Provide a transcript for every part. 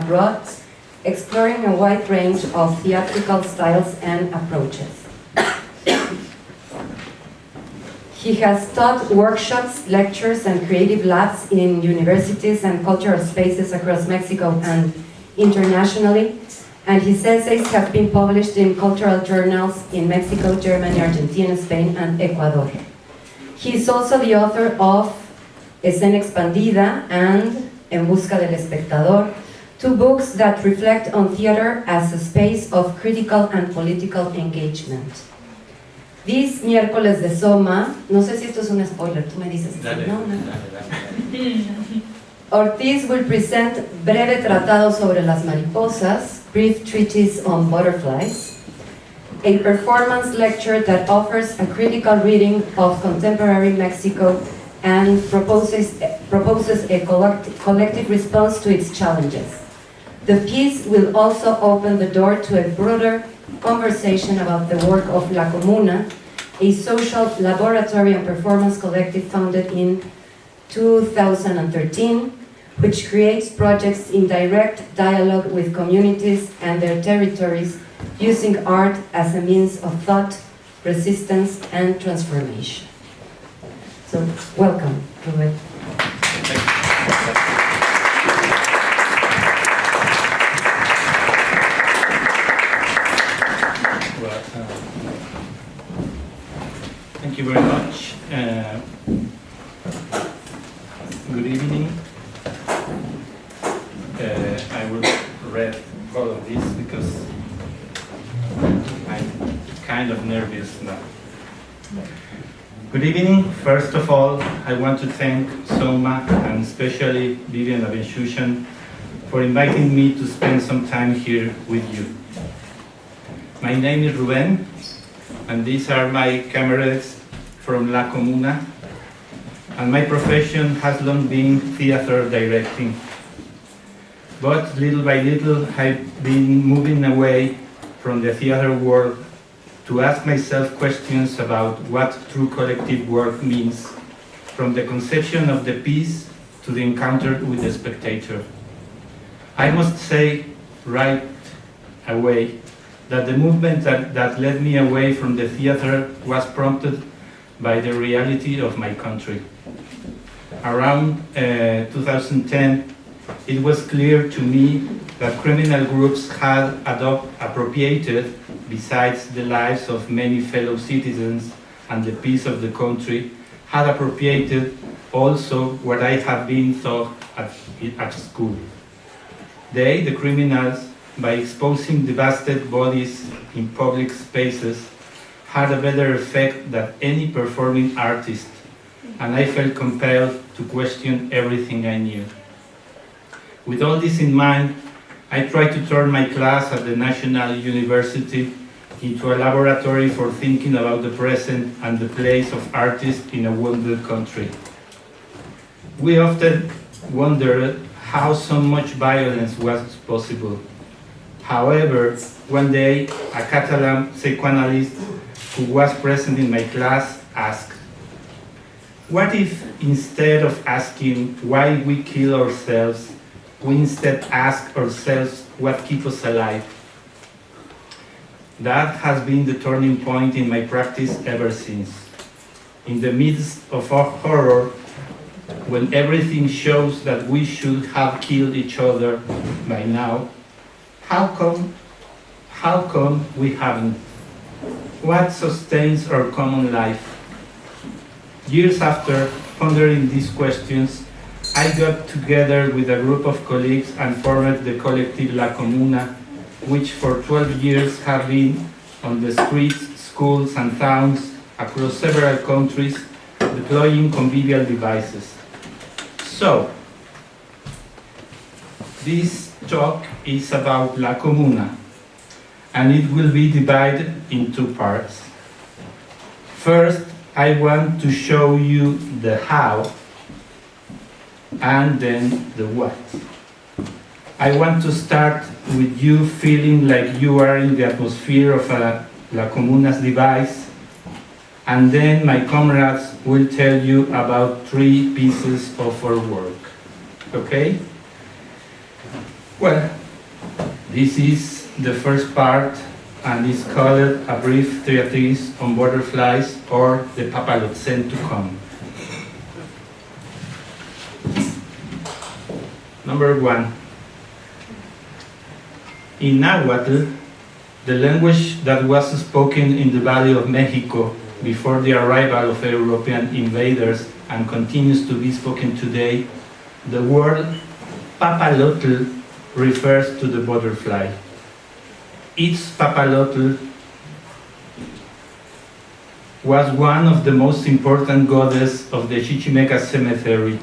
abroad, exploring a wide range of theatrical styles and approaches. He has taught workshops, lectures, and creative labs in universities and cultural spaces across Mexico and internationally, and his essays have been published in cultural journals in Mexico, Germany, Argentina, Spain, and Ecuador. He is also the author of Escena Expandida and En Busca del Espectador, two books that reflect on theater as a space of critical and political engagement. This Miércoles de SOMA, no sé si esto es un spoiler, tú me dices. Dale, no. Dale. Ortiz will present Breve tratado sobre las mariposas, brief treatise on butterflies, a performance lecture that offers a critical reading of contemporary Mexico and proposes a collective response to its challenges. The piece will also open the door to a broader conversation about the work of La Comuna, a social laboratory and performance collective founded in 2013, which creates projects in direct dialogue with communities and their territories, using art as a means of thought, resistance, and transformation. So, welcome, Rubén. Thank you very much. Good evening. I will read all of this because I'm kind of nervous now. Good evening. First of all, I want to thank SOMA and especially Vivian Abenshushan for inviting me to spend some time here with you. My name is Rubén, and these are my comrades from La Comuna, and my profession has long been theater directing. But little by little, I've been moving away from the theater world to ask myself questions about what true collective work means, from the conception of the piece to the encounter with the spectator. I must say right away that the movement that led me away from the theater was prompted by the reality of my country. Around 2010, it was clear to me that criminal groups had appropriated, besides the lives of many fellow citizens and the peace of the country, had appropriated also what I had been taught at school. They, the criminals, by exposing devastated bodies in public spaces, had a better effect than any performing artist, and I felt compelled to question everything I knew. With all this in mind, I tried to turn my class at the National University into a laboratory for thinking about the present and the place of artists in a wounded country. We often wondered how so much violence was possible. However, one day, a Catalan psychoanalyst who was present in my class asked, "What if instead of asking why we kill ourselves, we instead ask ourselves what keeps us alive?" That has been the turning point in my practice ever since. In the midst of our horror, when everything shows that we should have killed each other by now, how come we haven't? What sustains our common life? Years after pondering these questions, I got together with a group of colleagues and formed the collective La Comuna, which for 12 years have been on the streets, schools, and towns across several countries, deploying convivial devices. So, this talk is about La Comuna, and it will be divided in two parts. First, I want to show you the how, and then the what. I want to start with you feeling like you are in the atmosphere of a La Comuna's device, and then my comrades will tell you about 3 pieces of our work. Okay? Well, this is the first part, and it's called A Brief Treatise on Butterflies, or the Papalotzen to Come. Number 1. In Nahuatl, the language that was spoken in the Valley of Mexico before the arrival of European invaders and continues to be spoken today, the word papalotl refers to the butterfly. Each papalotl was one of the most important goddesses of the Chichimeca cemetery.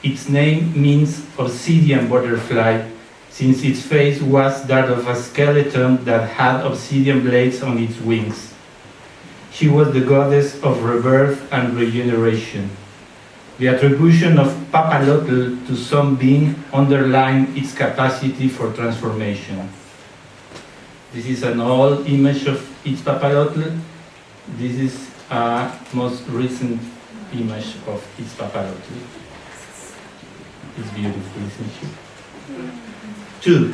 Its name means obsidian butterfly, since its face was that of a skeleton that had obsidian blades on its wings. She was the goddess of rebirth and regeneration. The attribution of papalotl to some being underlined its capacity for transformation. This is an old image of each papalotl. This is a most recent image of each papalotl. It's beautiful, isn't it? 2.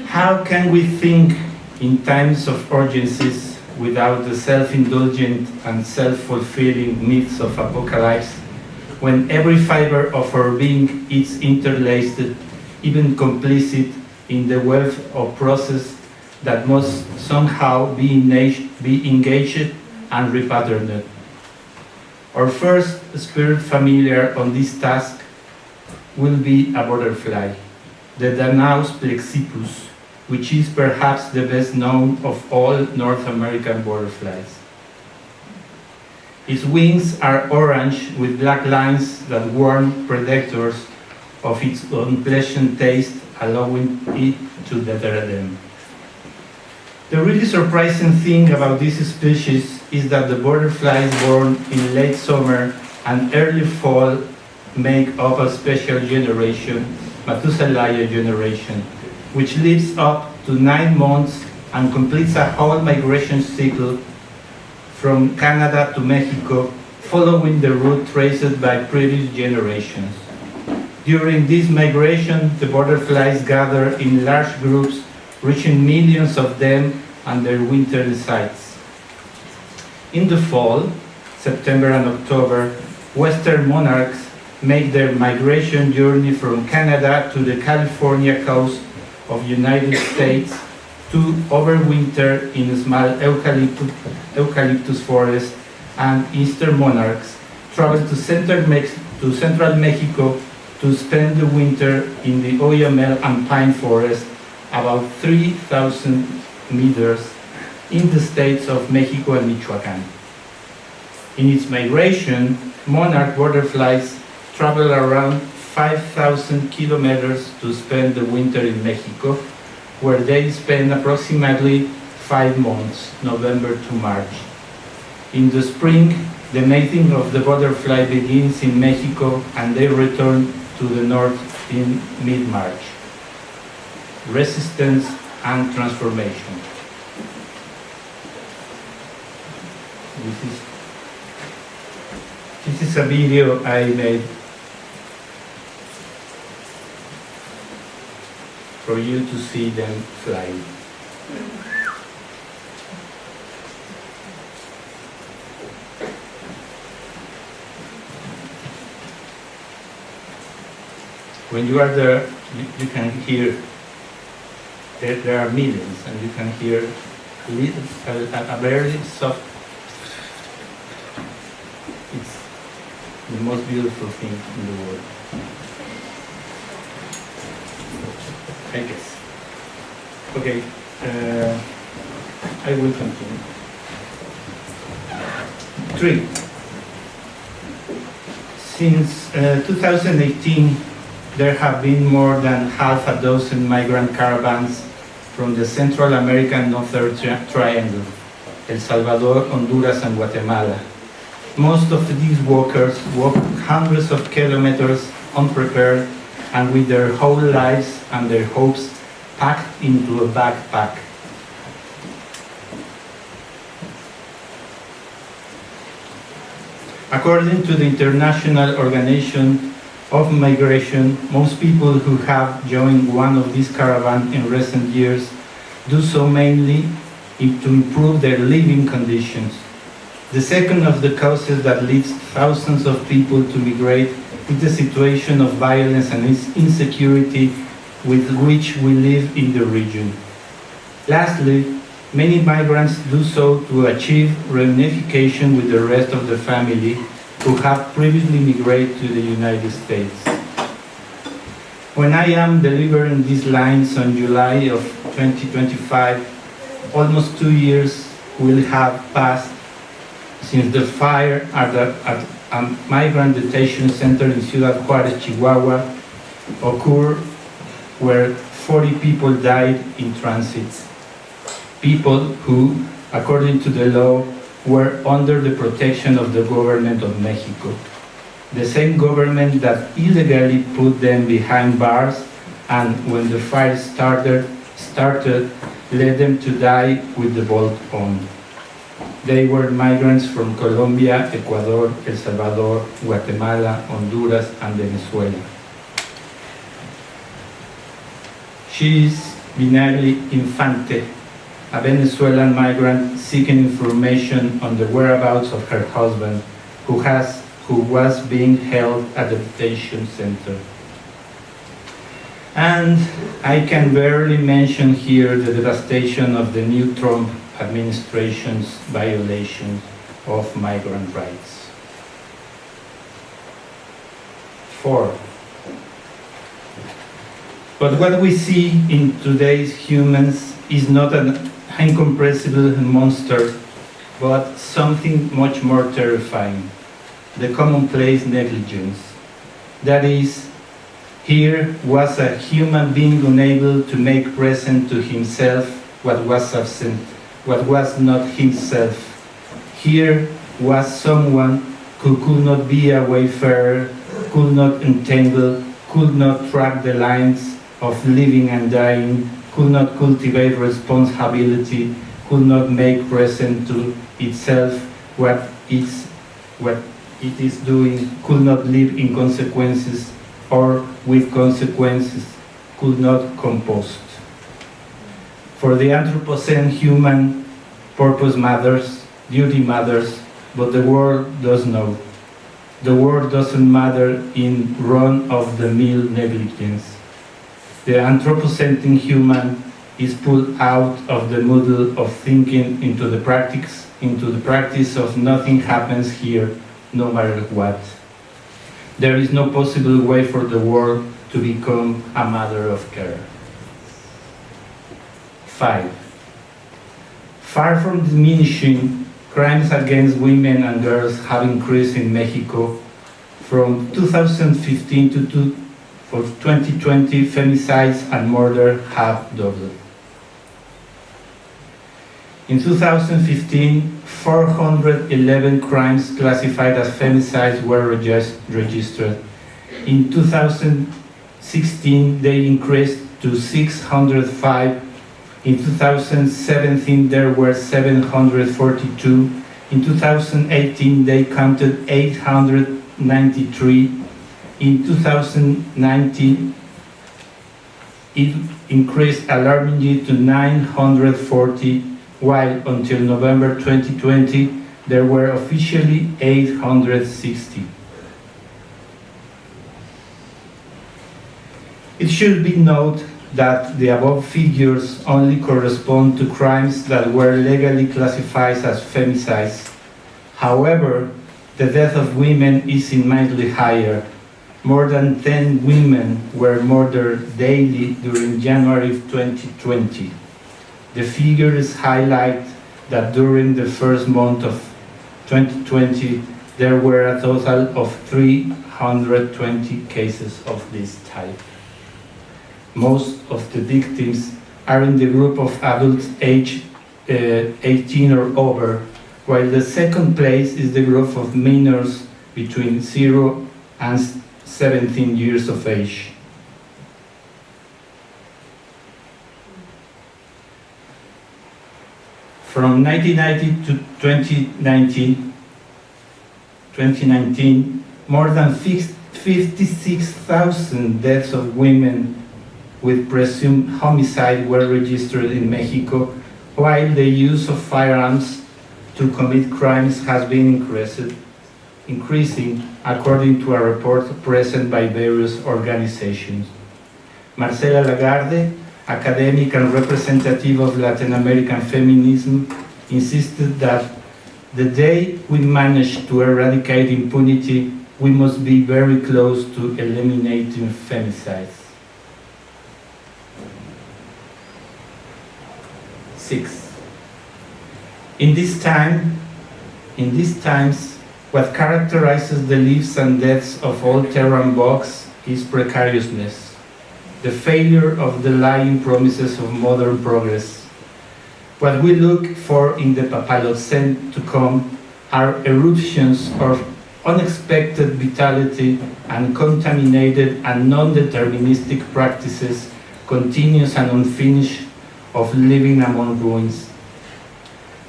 How can we think in times of urgencies without the self-indulgent and self-fulfilling myths of apocalypse, when every fiber of our being is interlaced, even complicit in the web of process that must somehow be engaged and repatterned? Our first spirit familiar on this task will be a butterfly, the Danaus plexippus, which is perhaps the best known of all North American butterflies. Its wings are orange with black lines that warn predators of its unpleasant taste, allowing it to deter them. The really surprising thing about this species is that the butterflies born in late summer and early fall make up a special generation, Methuselah generation, which lives up to 9 months and completes a whole migration cycle from Canada to Mexico, following the route traced by previous generations. During this migration, the butterflies gather in large groups, reaching millions of them and their winter sites. In the fall, September and October, Western monarchs make their migration journey from Canada to the California coast of United States to overwinter in small eucalyptus forests, and eastern monarchs travel to central Mexico to spend the winter in the Oyamel and pine forest, about 3,000 meters in the states of Mexico and Michoacán. In its migration, monarch butterflies travel around 5,000 kilometers to spend the winter in Mexico, where they spend approximately 5 months, November to March. In the spring, the mating of the butterfly begins in Mexico, and they return to the north in mid-March. Resistance and transformation. This is a video I made for you to see them flying. When you are there, you can hear, there are millions, and you can hear a very soft. It's the most beautiful thing in the world, I guess. Okay, I will continue. 3. Since 2018, there have been more than half a dozen migrant caravans from the Central American Northern Triangle, El Salvador, Honduras, and Guatemala. Most of these walkers walk hundreds of kilometers unprepared and with their whole lives and their hopes packed into a backpack. According to the International Organization of migration, most people who have joined one of these caravans in recent years do so mainly to improve their living conditions. The second of the causes that leads thousands of people to migrate is the situation of violence and insecurity with which we live in the region. Lastly, many migrants do so to achieve reunification with the rest of the family who have previously migrated to the United States. When I am delivering these lines on July of 2025, almost 2 years will have passed since the fire at a migrant detention center in Ciudad Juárez, Chihuahua, occurred where 40 people died in transit. People who, according to the law, were under the protection of the government of Mexico. The same government that illegally put them behind bars and when the fire started, led them to die with the bolt on. They were migrants from Colombia, Ecuador, El Salvador, Guatemala, Honduras, and Venezuela. She is Binelli Infante, a Venezuelan migrant seeking information on the whereabouts of her husband, who was being held at the detention center. And I can barely mention here the devastation of the new Trump administration's violation of migrant rights. 4. But what we see in today's humans is not an incompressible monster, but something much more terrifying, the commonplace negligence. That is, here was a human being unable to make present to himself what was absent, what was not himself. Here was someone who could not be a wayfarer, could not entangle, could not track the lines of living and dying, could not cultivate responsibility, could not make present to itself what it is doing, could not live in consequences, or with consequences, could not compost. For the Anthropocene, human purpose matters, duty matters, but the world does not. The world doesn't matter in run-of-the-mill negligence. The Anthropocentric human is pulled out of the model of thinking into the practice of nothing happens here, no matter what. There is no possible way for the world to become a matter of care. 5. Far from diminishing, crimes against women and girls have increased in Mexico. From 2015 to 2020, femicides and murder have doubled. In 2015, 411 crimes classified as femicides were registered. In 2016, they increased to 605. In 2017, there were 742. In 2018, they counted 893. In 2019, it increased alarmingly to 940, while until November 2020, there were officially 860. It should be noted that the above figures only correspond to crimes that were legally classified as femicides. However, the death of women is immensely higher. More than 10 women were murdered daily during January 2020. The figures highlight that during the first month of 2020, there were a total of 320 cases of this type. Most of the victims are in the group of adults aged 18 or over, while the second place is the group of minors between 0 and 17 years of age. From 1990 to 2019, more than 56,000 deaths of women with presumed homicide were registered in Mexico, while the use of firearms to commit crimes has been increasing according to a report presented by various organizations. Marcela Lagarde, academic and representative of Latin American feminism, insisted that the day we manage to eradicate impunity, we must be very close to eliminating femicides. 6. In these times, what characterizes the lives and deaths of all terran bugs is precariousness, the failure of the lying promises of modern progress. What we look for in the Papalocene to come are eruptions of unexpected vitality and contaminated and non-deterministic practices, continuous and unfinished, of living among ruins,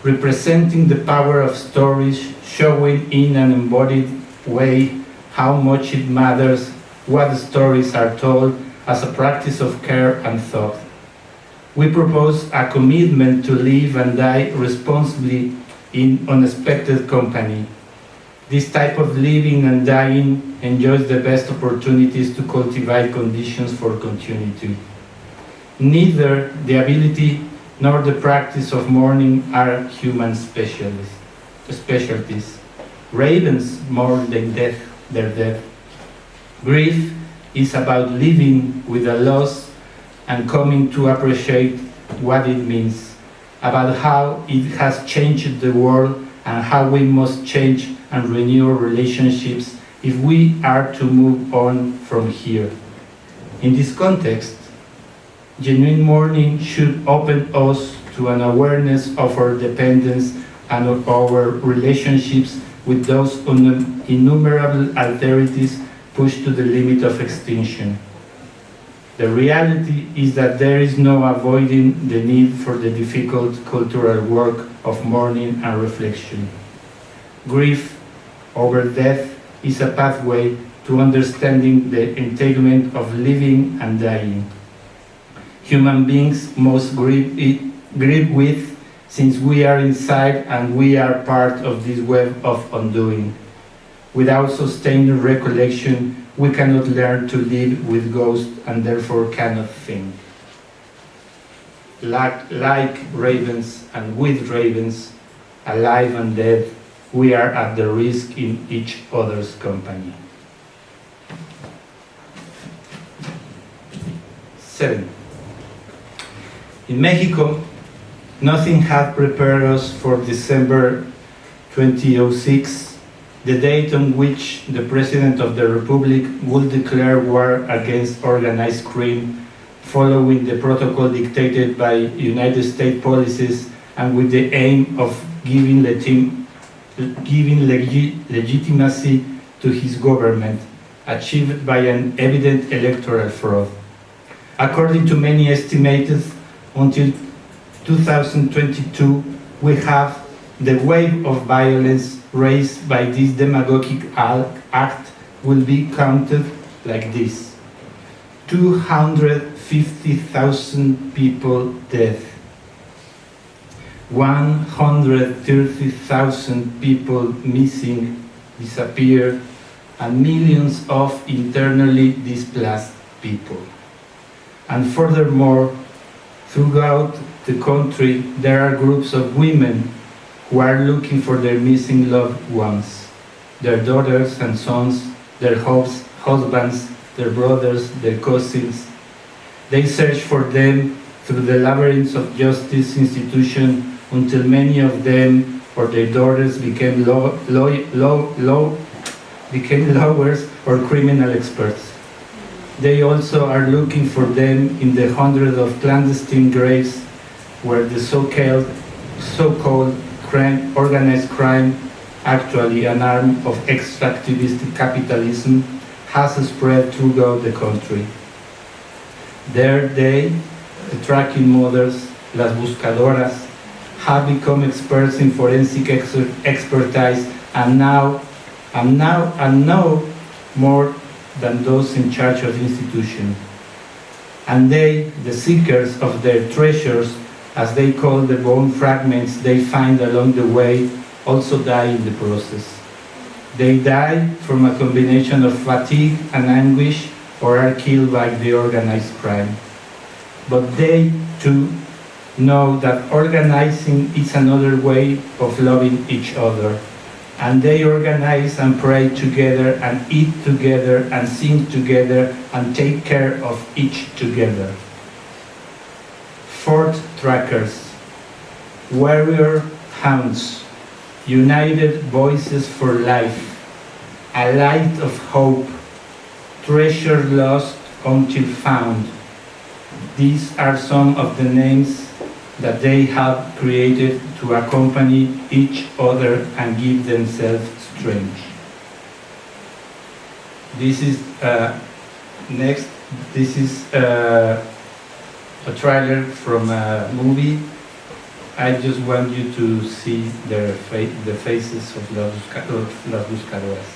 representing the power of stories, showing in an embodied way how much it matters what stories are told as a practice of care and thought. We propose a commitment to live and die responsibly in unexpected company. This type of living and dying enjoys the best opportunities to cultivate conditions for continuity. Neither the ability nor the practice of mourning are human specialties. Ravens mourn their death. Grief is about living with a loss and coming to appreciate what it means, about how it has changed the world and how we must change and renew relationships if we are to move on from here. In this context, genuine mourning should open us to an awareness of our dependence and of our relationships with those innumerable alterities pushed to the limit of extinction. The reality is that there is no avoiding the need for the difficult cultural work of mourning and reflection. Grief over death is a pathway to understanding the entanglement of living and dying. Human beings must grieve with, since we are inside and we are part of this web of undoing. Without sustained recollection, we cannot learn to live with ghosts and therefore cannot think. Like ravens and with ravens, alive and dead, we are at the risk in each other's company. 7. In Mexico, nothing had prepared us for December 2006, the date on which the President of the Republic would declare war against organized crime, following the protocol dictated by United States policies and with the aim of giving legitimacy to his government, achieved by an evident electoral fraud. According to many estimates, until 2022, we have the wave of violence raised by this demagogic act will be counted like this: 250,000 people dead, 130,000 people missing, disappeared, and millions of internally displaced people. And furthermore, throughout the country, there are groups of women who are looking for their missing loved ones, their daughters and sons, their husbands, their brothers, their cousins. They search for them through the labyrinths of justice institutions until many of them or their daughters became lawyers or criminal experts. They also are looking for them in the hundreds of clandestine graves where the so-called organized crime, actually an arm of extractivist capitalism, has spread throughout the country. There they, the tracking mothers, las buscadoras, have become experts in forensic expertise and now more than those in charge of the institution. And they, the seekers of their treasures, as they call the bone fragments they find along the way, also die in the process. They die from a combination of fatigue and anguish, or are killed by the organized crime. But they, too, know that organizing is another way of loving each other. And they organize and pray together and eat together and sing together and take care of each together. Fourth trackers, warrior hounds, united voices for life, a light of hope, treasure lost until found. These are some of the names that they have created to accompany each other and give themselves strength. This is next. This is a trailer from a movie. I just want you to see the faces of las buscadoras.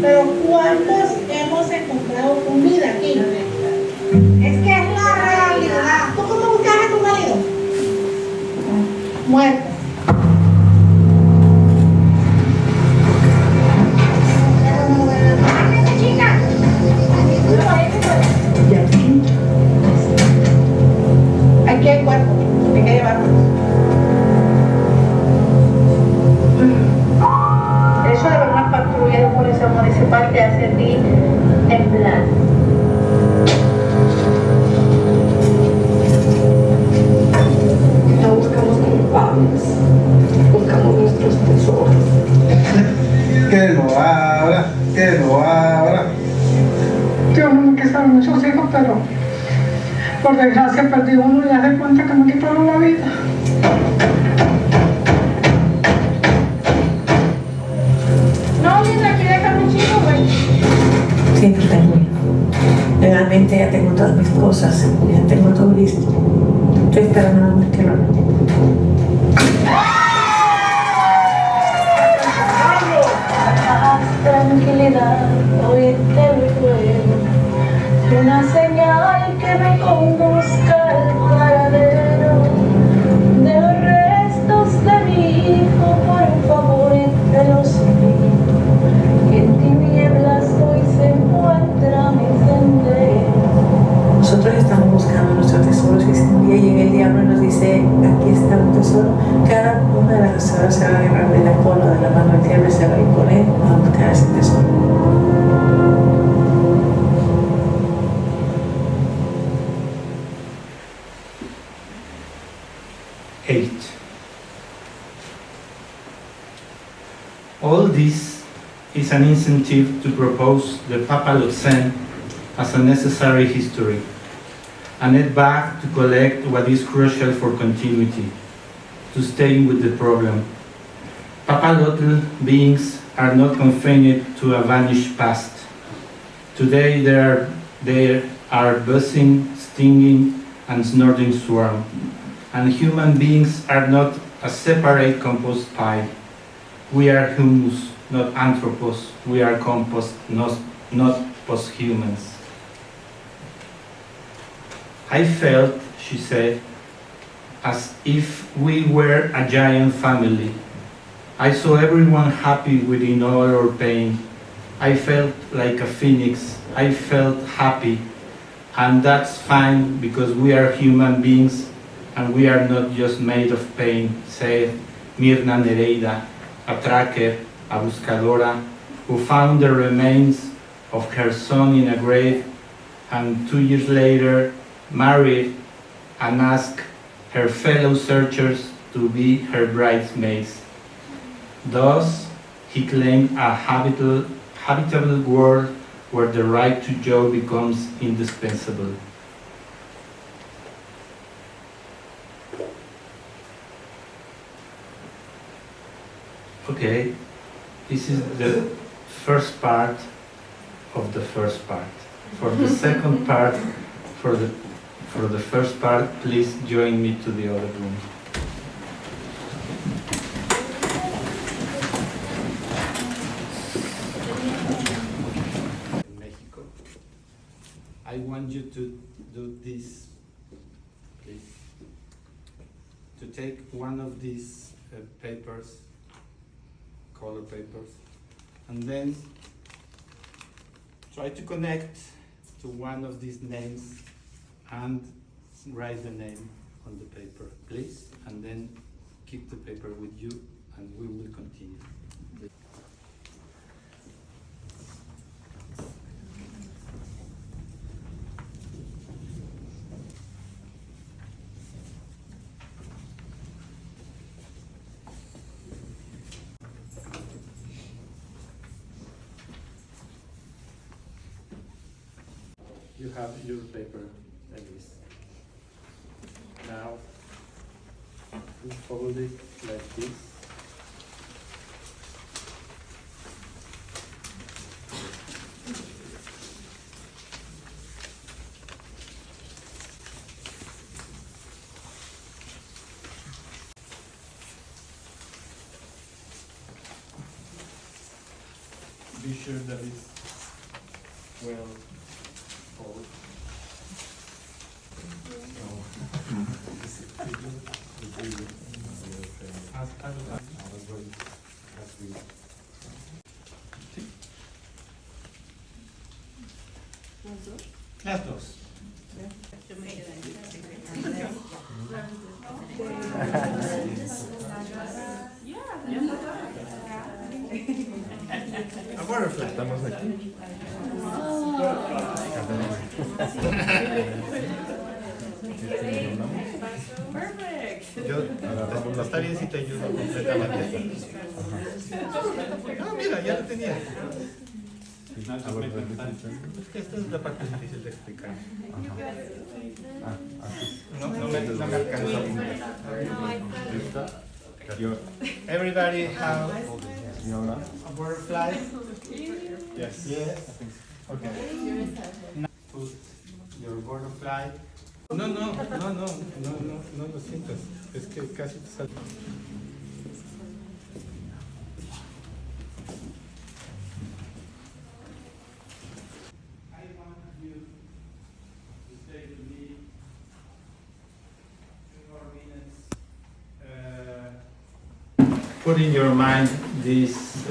Pero ¿cuántos hemos encontrado comida aquí? Es que es la realidad. ¿Tú cómo buscas a tu marido? Muerto. Aquí hay cuerpo, hay que llevarlo. Eso de ver una patrulla de policía municipal te hace a ti temblar. No buscamos culpables, buscamos nuestros tesoros. Que lo abra, que lo abra. Yo no me quitaron muchos hijos, pero por desgracia perdí uno y ya de cuenta que me quitaron la vida. No, linda, aquí déjame un chico, güey. Siempre tengo. Legalmente ya tengo todas mis cosas, ya tengo todo listo. Estoy esperando nada más que lo haga. Tranquilidad, hoy te ruego, una señal que me conduzca al paradero de los restos de mi hijo, por favor, te los pido, que en tinieblas hoy se encuentra mi sendero. Nosotros estamos buscando nuestros tesoros y si un día llega el diablo y nos dice, aquí está un tesoro, cada una de las tesoras se va a agarrar de la cola, de la mano del diablo y se va a ir con él a buscar ese tesoro. All this is an incentive to propose the papal Zen as a necessary history, a net back to collect what is crucial for continuity, to stay with the problem. Papalotl beings are not confined to a vanished past. Today they are buzzing, stinging, and snorting swarm, and human beings are not a separate compost pile. We are humus, not anthropos. We are compost, not posthumans. I felt, she said, as if we were a giant family. I saw everyone happy within all our pain. I felt like a phoenix. I felt happy. And that's fine because we are human beings and we are not just made of pain, said Mirna Nereida, a tracker, a buscadora, who found the remains of her son in a grave and 2 years later married and asked her fellow searchers to be her bridesmaids. Thus, he claimed a habitable world where the right to joy becomes indispensable. Okay, this is the first part of the first part. For the second part, for the first part, please join me to the other room. In Mexico, I want you to do this, please. To take one of these papers, color papers, and then try to connect to one of these names and write the name on the paper, please, and then keep the paper with you and we will continue. You have your paper, Elise. Now, you fold it like this. Be sure that it's well folded. Las dos. A butterfly. Estamos aquí. Yo, está bien si te ayudo completamente. No, mira, ya lo tenía. Esta es la parte difícil de explicar. No me alcanza. Everybody have a butterfly? Yes. Yes. Okay. Now put your butterfly. No lo sientas. Es que casi te sale. I want you to stay with me 2 more minutes. Put in your mind this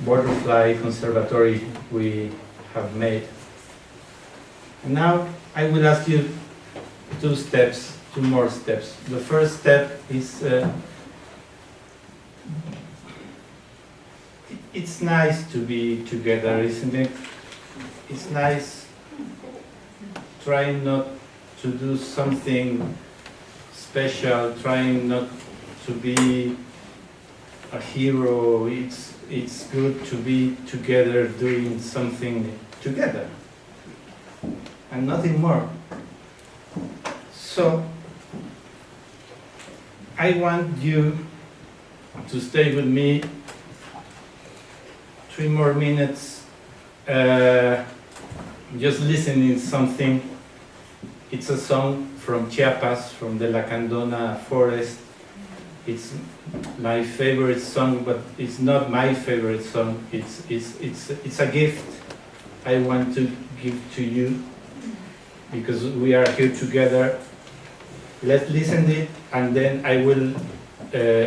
butterfly conservatory we have made. Now I will ask you 2 more steps. The first step is it's nice to be together, isn't it? It's nice trying not to do something special, trying not to be a hero. It's good to be together doing something together and nothing more. So I want you to stay with me 3 more minutes, just listening something. It's a song from Chiapas, from the Lacandona forest. It's my favorite song, but it's not my favorite song. It's a gift I want to give to you because we are here together. Let's listen to it, and then I will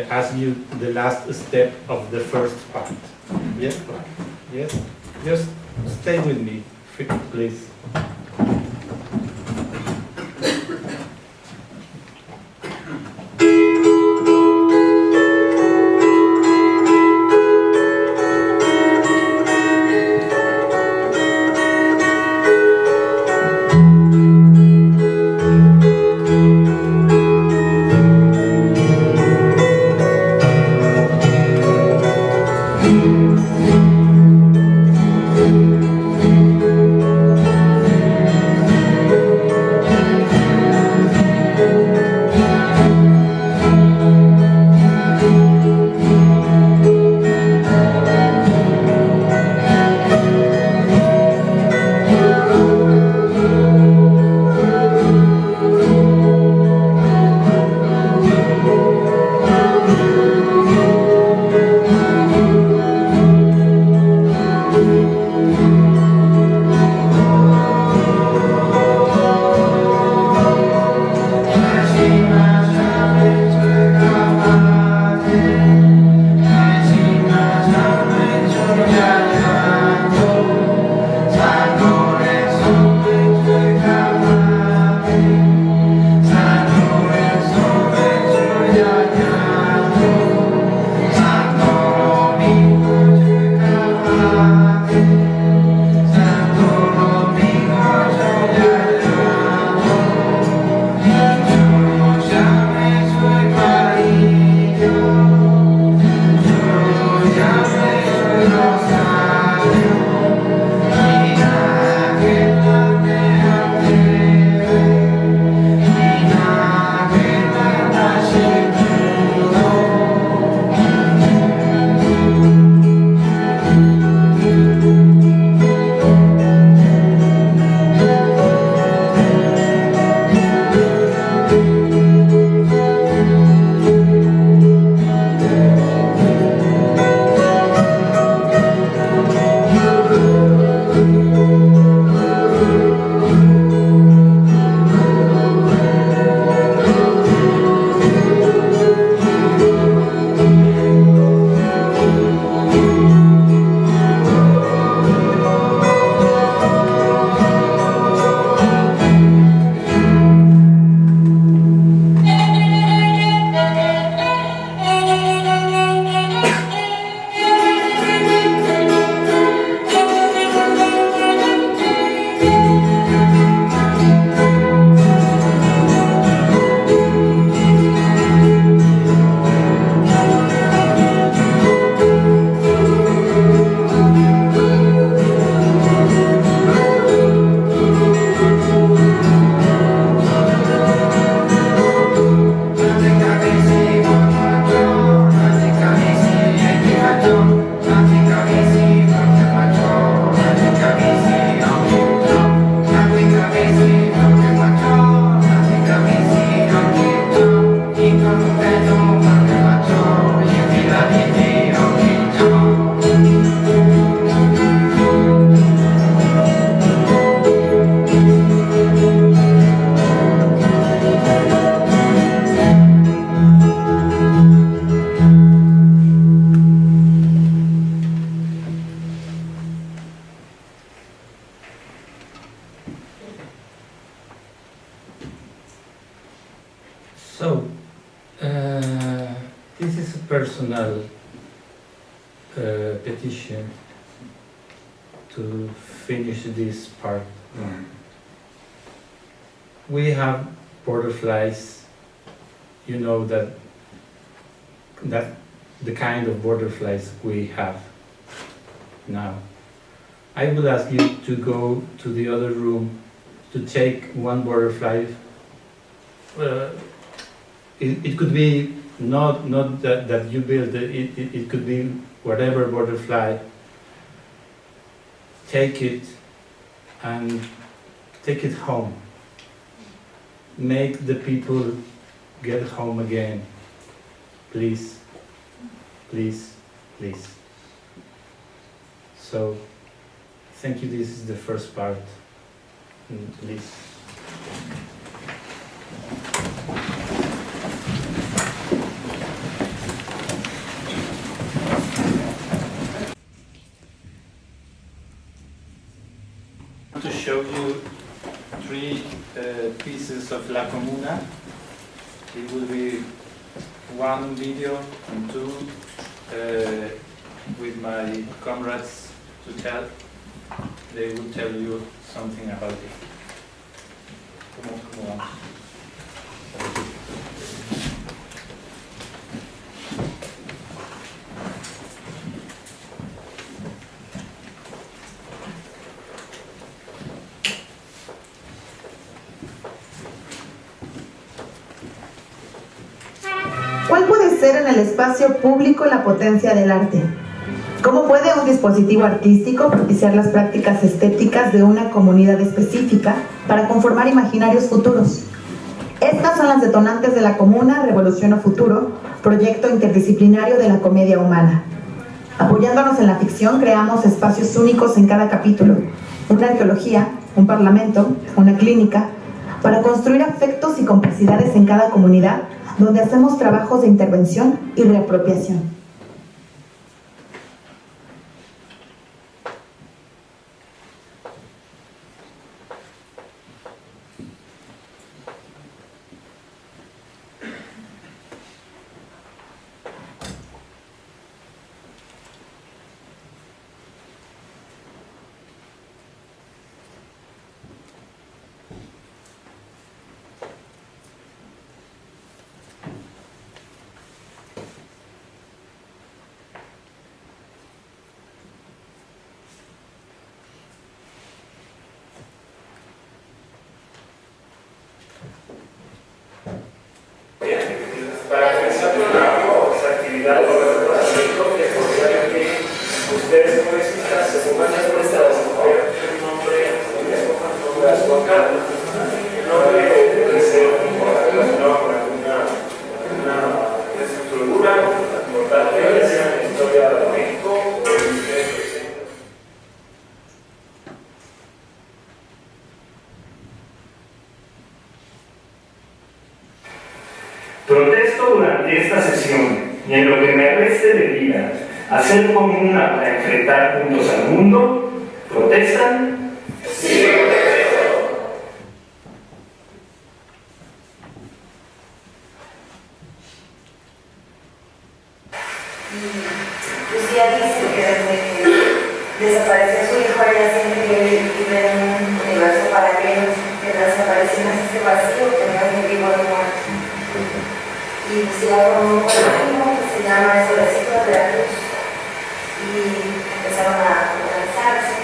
ask you the last step of the first part. Yes? Yes? Just stay with me, please. personal petition to finish this part. We have butterflies. You know that the kind of butterflies we have now. I would ask you to go to the other room to take one butterfly. It could be not that you build it could be whatever butterfly. Take it and take it home. Make the people get home again. Please, please, please. So, thank you. This is the first part. Please. To show you three pieces of La Comuna. It will be one video and two with my comrades to tell. They will tell you something about it. ¿Cómo vamos? ¿Cuál puede ser en el espacio público la potencia del arte? ¿Cómo puede un dispositivo artístico propiciar las prácticas estéticas de una comunidad específica para conformar imaginarios futuros? Estas son las detonantes de La Comuna, Revolución o Futuro, proyecto interdisciplinario de la comedia humana. Apoyándonos en la ficción, creamos espacios únicos en cada capítulo, una arqueología, un parlamento, una clínica, para construir afectos y complicidades en cada comunidad, donde hacemos trabajos de intervención y reapropiación. Para comenzar con las actividades de reconocimiento, les podría que ustedes poesistas se pongan las puestas un nombre y escojan las cosas. El nombre debe ser relacionado con alguna estructura importante, ya sea en la historia de México o en el presente. Protesto durante esta sesión y en lo que me reste de vida, hacer comuna para enfrentar juntos al mundo. ¿Protestan? Sí, protesto. Lucía dice que desde que desapareció su hijo, ella siente que vive en un universo paralelo, que la desaparición es ese vacío que no es ni vivo ni muerto. Y Lucía formó un colectivo que se llama Sobre, de la Cruz, y empezaron a organizarse,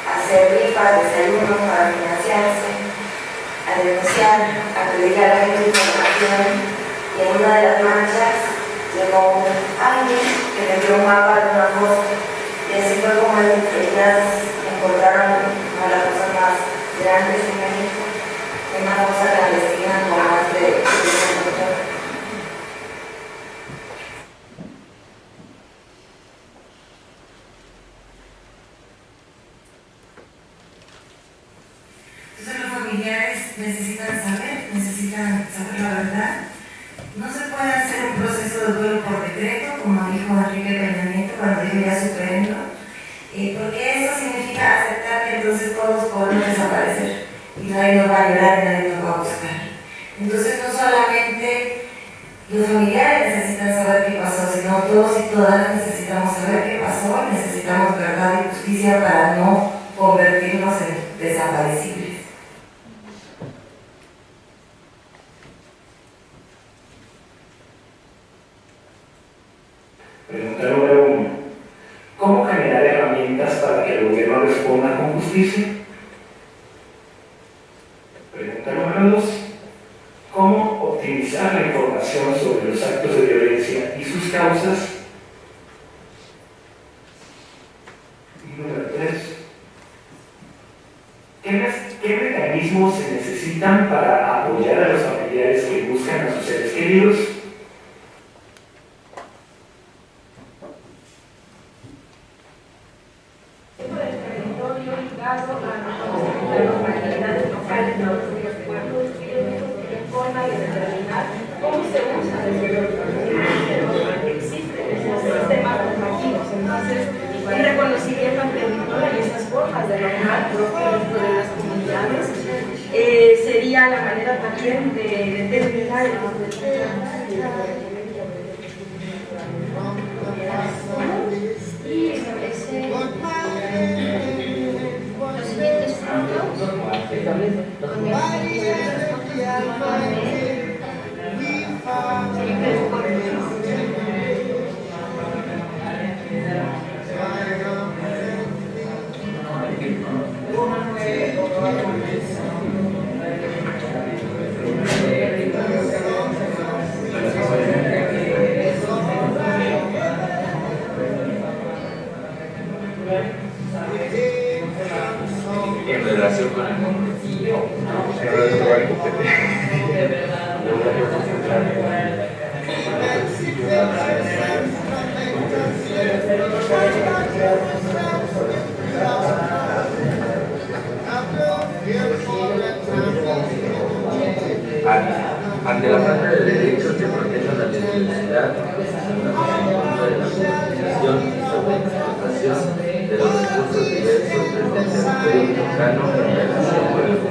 a hacer rifas, desayunos para financiarse, a denunciar, a pedirle a la gente información, y en una de las marchas llegó alguien que le dio un mapa de una cosa, y así fue como ellas encontraron una de las cosas más grandes en México, una cosa clandestina con más de 10 muchachos. Entonces los familiares necesitan saber la verdad. No se puede hacer un proceso de duelo por decreto, como dijo Enrique Peña Nieto cuando dijo ya supérenlo, porque eso significa aceptar que entonces todos podemos desaparecer y nadie nos va a ayudar, nadie nos va a buscar. Entonces no solamente Los familiares necesitan saber qué pasó, si no todos y todas necesitamos saber qué pasó, necesitamos verdad y justicia para no convertirnos en desaparecibles. Pregunta número 1. ¿Cómo generar herramientas para que el gobierno responda con justicia? Pregunta número 2. ¿Cómo optimizar la información sobre los actos de violencia y sus causas? Y número 3. ¿Qué mecanismos se necesitan para apoyar a los familiares que buscan a sus seres queridos? ¿Cómo se usa desde los existen esos sistemas normativos? Entonces, un reconocimiento ante el territorio y esas formas de lograr propio dentro de las comunidades sería la manera también de determinar el los siguientes puntos en relación con el colectivo. Ante la falta de derechos que protejan la biodiversidad, de la colonización y sobre explotación de los recursos diversos desde el territorio mexicano en relación con el mundo.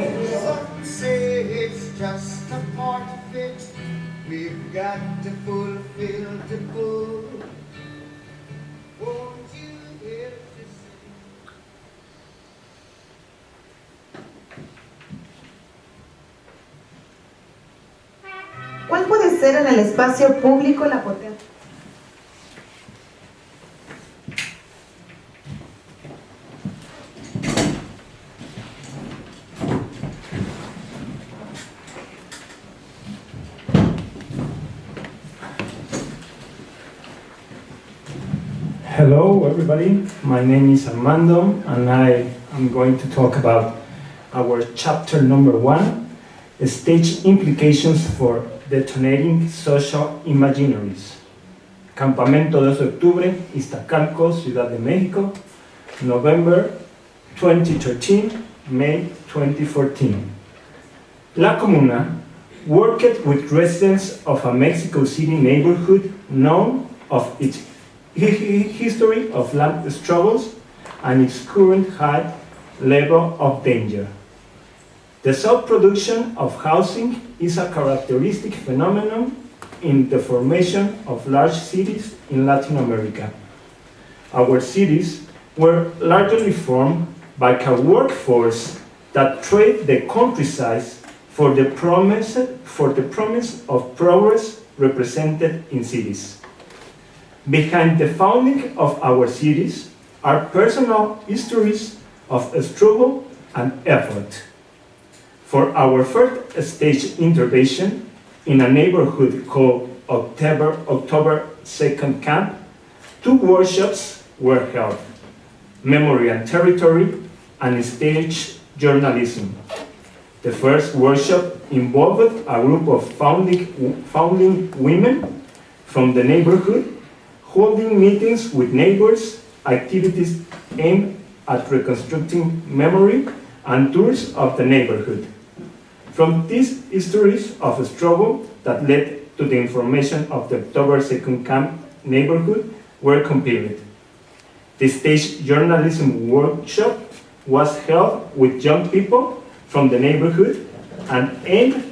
¿Cuál puede ser en el espacio público la potencia? Hello everybody, my name is Armando and I am going to talk about our chapter number 1, stage implications for detonating social imaginaries. Campamento 2 de octubre, Iztacalco, Ciudad de México, November 2013, May 2014. La Comuna worked with residents of a Mexico City neighborhood known of its history of land struggles and its current high level of danger. The self-production of housing is a characteristic phenomenon in the formation of large cities in Latin America. Our cities were largely formed by a workforce that traded the countryside for the promise of progress represented in cities. Behind the founding of our cities are personal histories of struggle and effort. For our first stage intervention in a neighborhood called October 2nd Camp, 2 workshops were held: Memory and Territory and Stage Journalism. The first workshop involved a group of founding women from the neighborhood holding meetings with neighbors, activities aimed at reconstructing memory, and tours of the neighborhood. From these histories of struggle that led to the information of the October 2nd Camp neighborhood were compiled. The stage journalism workshop was held with young people from the neighborhood and aimed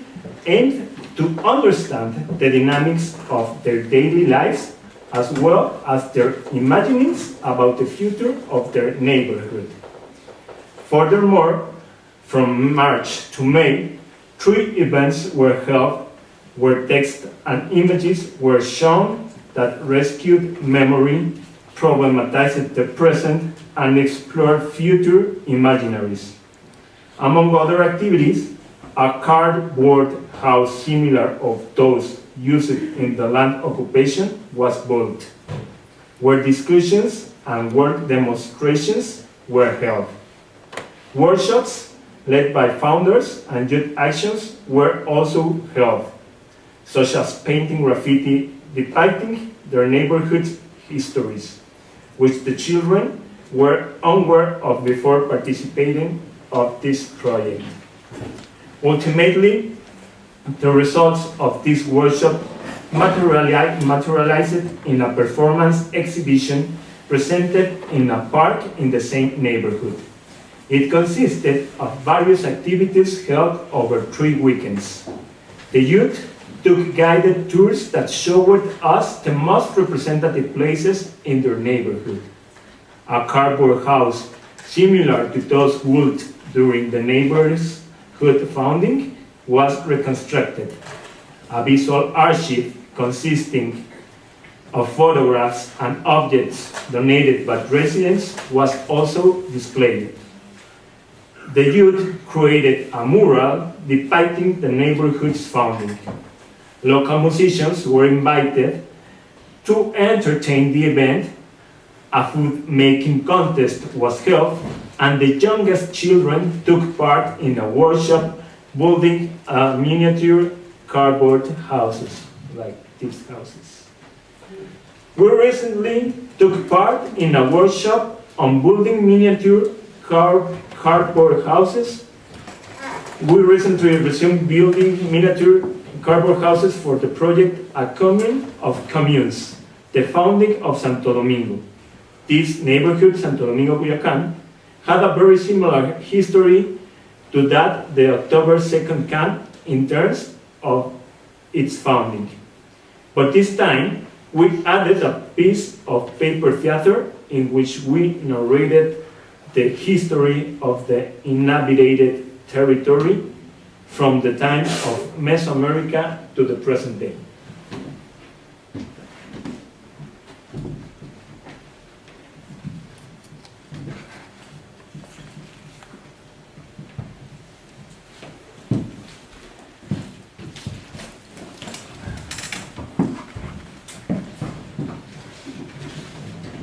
to understand the dynamics of their daily lives as well as their imaginings about the future of their neighborhood. Furthermore, from March to May, 3 events were held where text and images were shown that rescued memory, problematized the present, and explored future imaginaries. Among other activities, a cardboard house similar of those used in the land occupation was built, where discussions and work demonstrations were held. Workshops led by founders and youth actions were also held, such as painting graffiti depicting their neighborhood's histories, which the children were unaware of before participating of this project. Ultimately, the results of this workshop materialized in a performance exhibition presented in a park in the same neighborhood. It consisted of various activities held over 3 weekends. The youth took guided tours that showed us the most representative places in their neighborhood. A cardboard house similar to those built during the neighborhood founding was reconstructed. A visual archive consisting of photographs and objects donated by residents was also displayed. The youth created a mural depicting the neighborhood's founding. Local musicians were invited to entertain the event. A food making contest was held, and the youngest children took part in a workshop building miniature cardboard houses, like these houses. We recently took part in a workshop on building miniature cardboard houses. We recently resumed building miniature cardboard houses for the project A Commune of Communes, the founding of Santo Domingo. This neighborhood, Santo Domingo, Culiacán, had a very similar history to that the October 2nd camp in terms of its founding. But this time, we added a piece of paper theater in which we narrated the history of the inhabited territory from the time of Mesoamerica to the present day.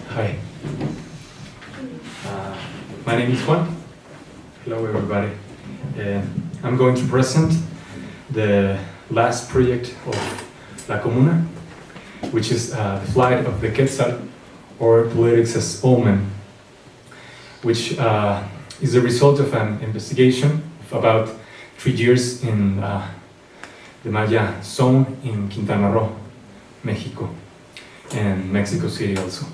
Hi. My name is Juan. Hello, everybody. I'm going to present the last project of La Comuna, which is the flight of the Quetzal, or Politics as Omen, which is the result of an investigation of about 3 years in the Maya zone in Quintana Roo, Mexico, and Mexico City also.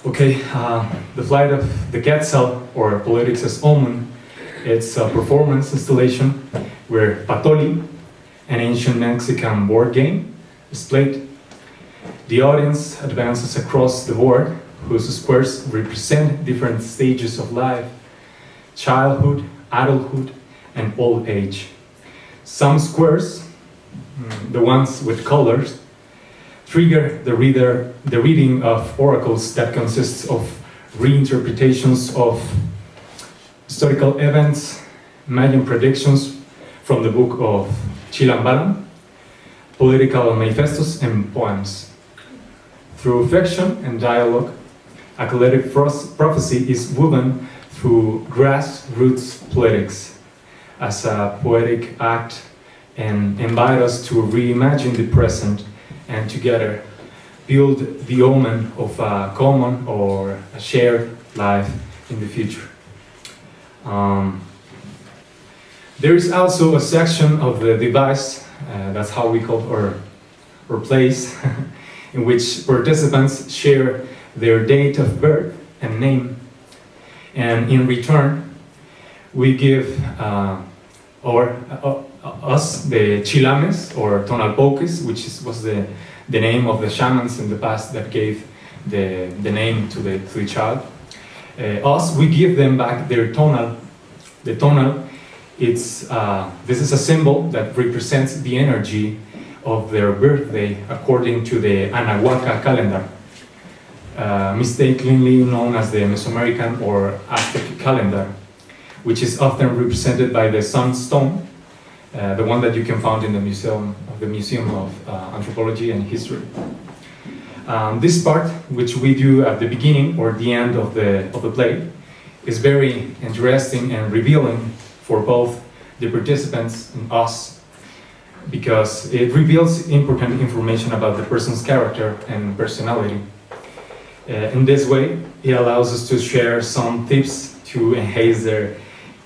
Okay, the flight of the Quetzal, or Politics as Omen, it's a performance installation where Patoli, an ancient Mexican board game, is played. The audience advances across the board, whose squares represent different stages of life: childhood, adulthood, and old age. Some squares, the ones with colors, trigger the reading of oracles that consists of reinterpretations of historical events, Mayan predictions from the book of Chilambalam, political manifestos, and poems. Through fiction and dialogue, a collective prophecy is woven through grassroots politics as a poetic act and invite us to reimagine the present and together build the omen of a common or a shared life in the future. There is also a section of the device, that's how we call or place, in which participants share their date of birth and name, and in return we give us, the chilames or tonalpoques, which was the name of the shamans in the past that gave the name to the child. We give them back their tonal. The tonal, this is a symbol that represents the energy of their birthday according to the Anahuaca calendar, mistakenly known as the Mesoamerican or Aztec calendar, which is often represented by the sunstone, the one that you can find in the Museum of Anthropology and History. This part, which we do at the beginning or the end of the play, is very interesting and revealing for both the participants and us, because it reveals important information about the person's character and personality. In this way, it allows us to share some tips to enhance their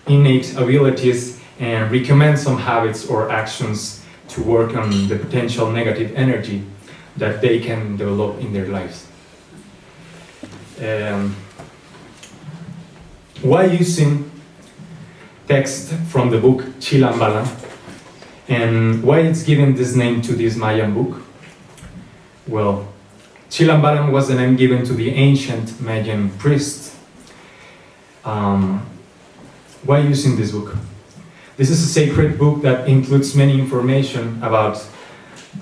innate abilities and recommend some habits or actions to work on the potential negative energy that they can develop in their lives. Why using text from the book Chilambalam, and why it's given this name to this Mayan book? Well, Chilambalam was the name given to the ancient Mayan priests. Why using this book? This is a sacred book that includes many information about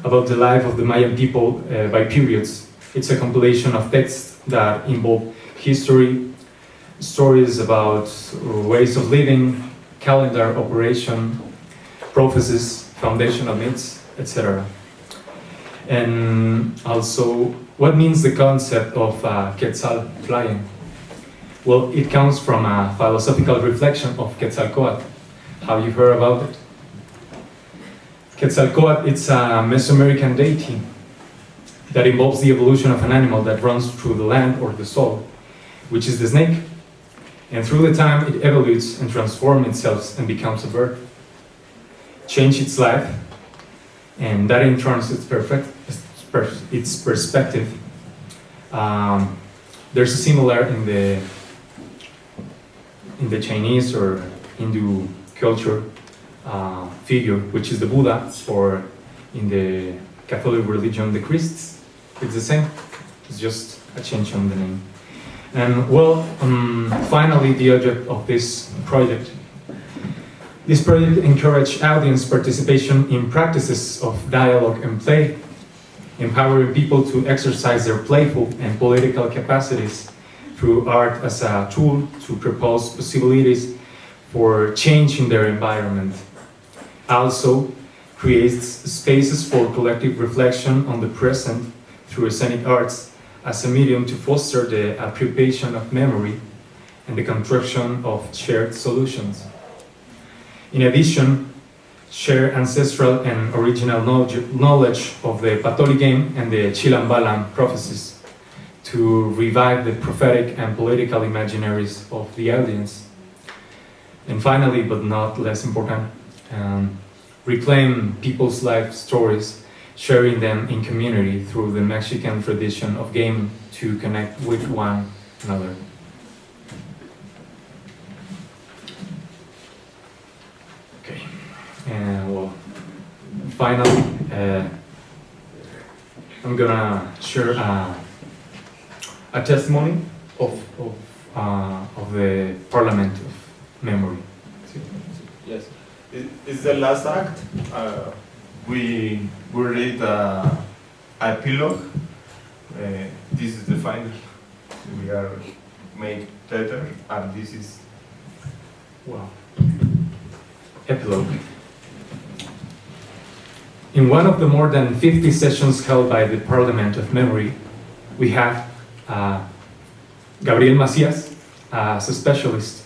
the life of the Mayan people by periods. It's a compilation of texts that involve history, stories about ways of living, calendar operation, prophecies, foundational myths, etc. And also, what means the concept of Quetzal flying? Well, it comes from a philosophical reflection of Quetzalcoatl. Have you heard about it? Quetzalcoatl, it's a Mesoamerican deity that involves the evolution of an animal that runs through the land or the soul, which is the snake. And through the time, it evolutes and transforms itself and becomes a bird. Change its life, and that in turn its perspective. There's a similar in the Chinese or Hindu culture figure, which is the Buddha, or in the Catholic religion, the Christ. It's the same. It's just a change on the name. And well, finally, the object of this project. This project encouraged audience participation in practices of dialogue and play, empowering people to exercise their playful and political capacities through art as a tool to propose possibilities for change in their environment. Also, creates spaces for collective reflection on the present through scenic arts as a medium to foster the appropriation of memory and the construction of shared solutions. In addition, share ancestral and original knowledge of the Patoli game and the Chilambalam prophecies to revive the prophetic and political imaginaries of the audience. And finally, but not less important, reclaim people's life stories, sharing them in community through the Mexican tradition of game to connect with one another. Okay, and well, finally, I'm gonna share a testimony of the Parliament of Memory. Yes, it's the last act. We read epilogue. This is the final. We are made better, and this is wow. Epilogue. In one of the more than 50 sessions held by the Parliament of Memory, we have Gabriel Macias as a specialist.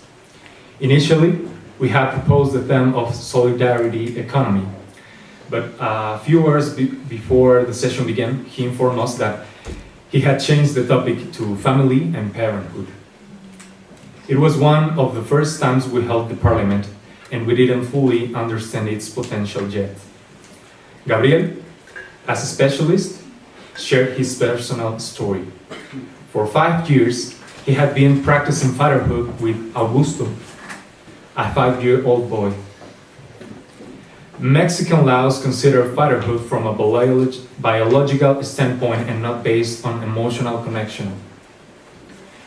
Initially, we had proposed the theme of solidarity economy, but a few hours before the session began, he informed us that he had changed the topic to family and parenthood. It was one of the first times we held the Parliament, and we didn't fully understand its potential yet. Gabriel, as a specialist, shared his personal story. For 5 years, he had been practicing fatherhood with Augusto, a 5-year-old boy. Mexican laws consider fatherhood from a biological standpoint and not based on emotional connection,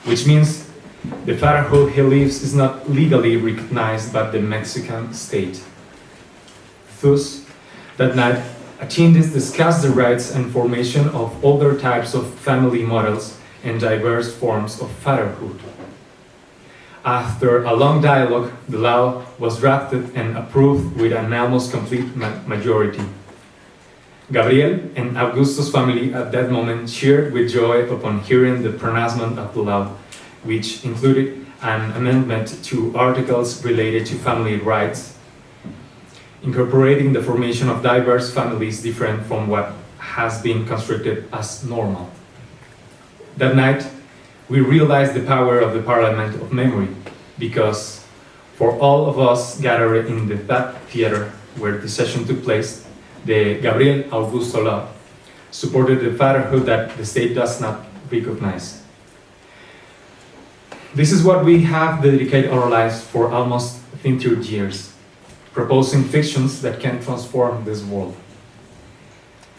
which means the fatherhood he lives is not legally recognized by the Mexican state. Thus, that night, attendees discussed the rights and formation of other types of family models and diverse forms of fatherhood. After a long dialogue, the law was drafted and approved with an almost complete majority. Gabriel and Augusto's family at that moment cheered with joy upon hearing the pronouncement of the law, which included an amendment to articles related to family rights, incorporating the formation of diverse families different from what has been constructed as normal. That night, we realized the power of the Parliament of Memory, because for all of us gathered in that theater where the session took place, the Gabriel Augusto law supported the fatherhood that the state does not recognize. This is what we have dedicated our lives for almost 30 years, proposing fictions that can transform this world,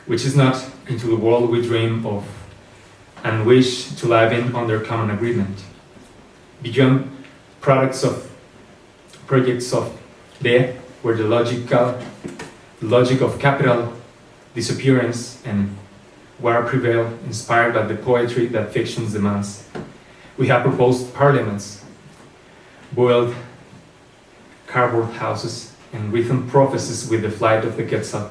which is not into the world we dream of and wish to live in under common agreement. Beyond projects of Breve, where the logic of capital, disappearance, and war prevail, inspired by the poetry that fiction demands. We have proposed parliaments, boiled cardboard houses, and written prophecies with the flight of the Quetzal,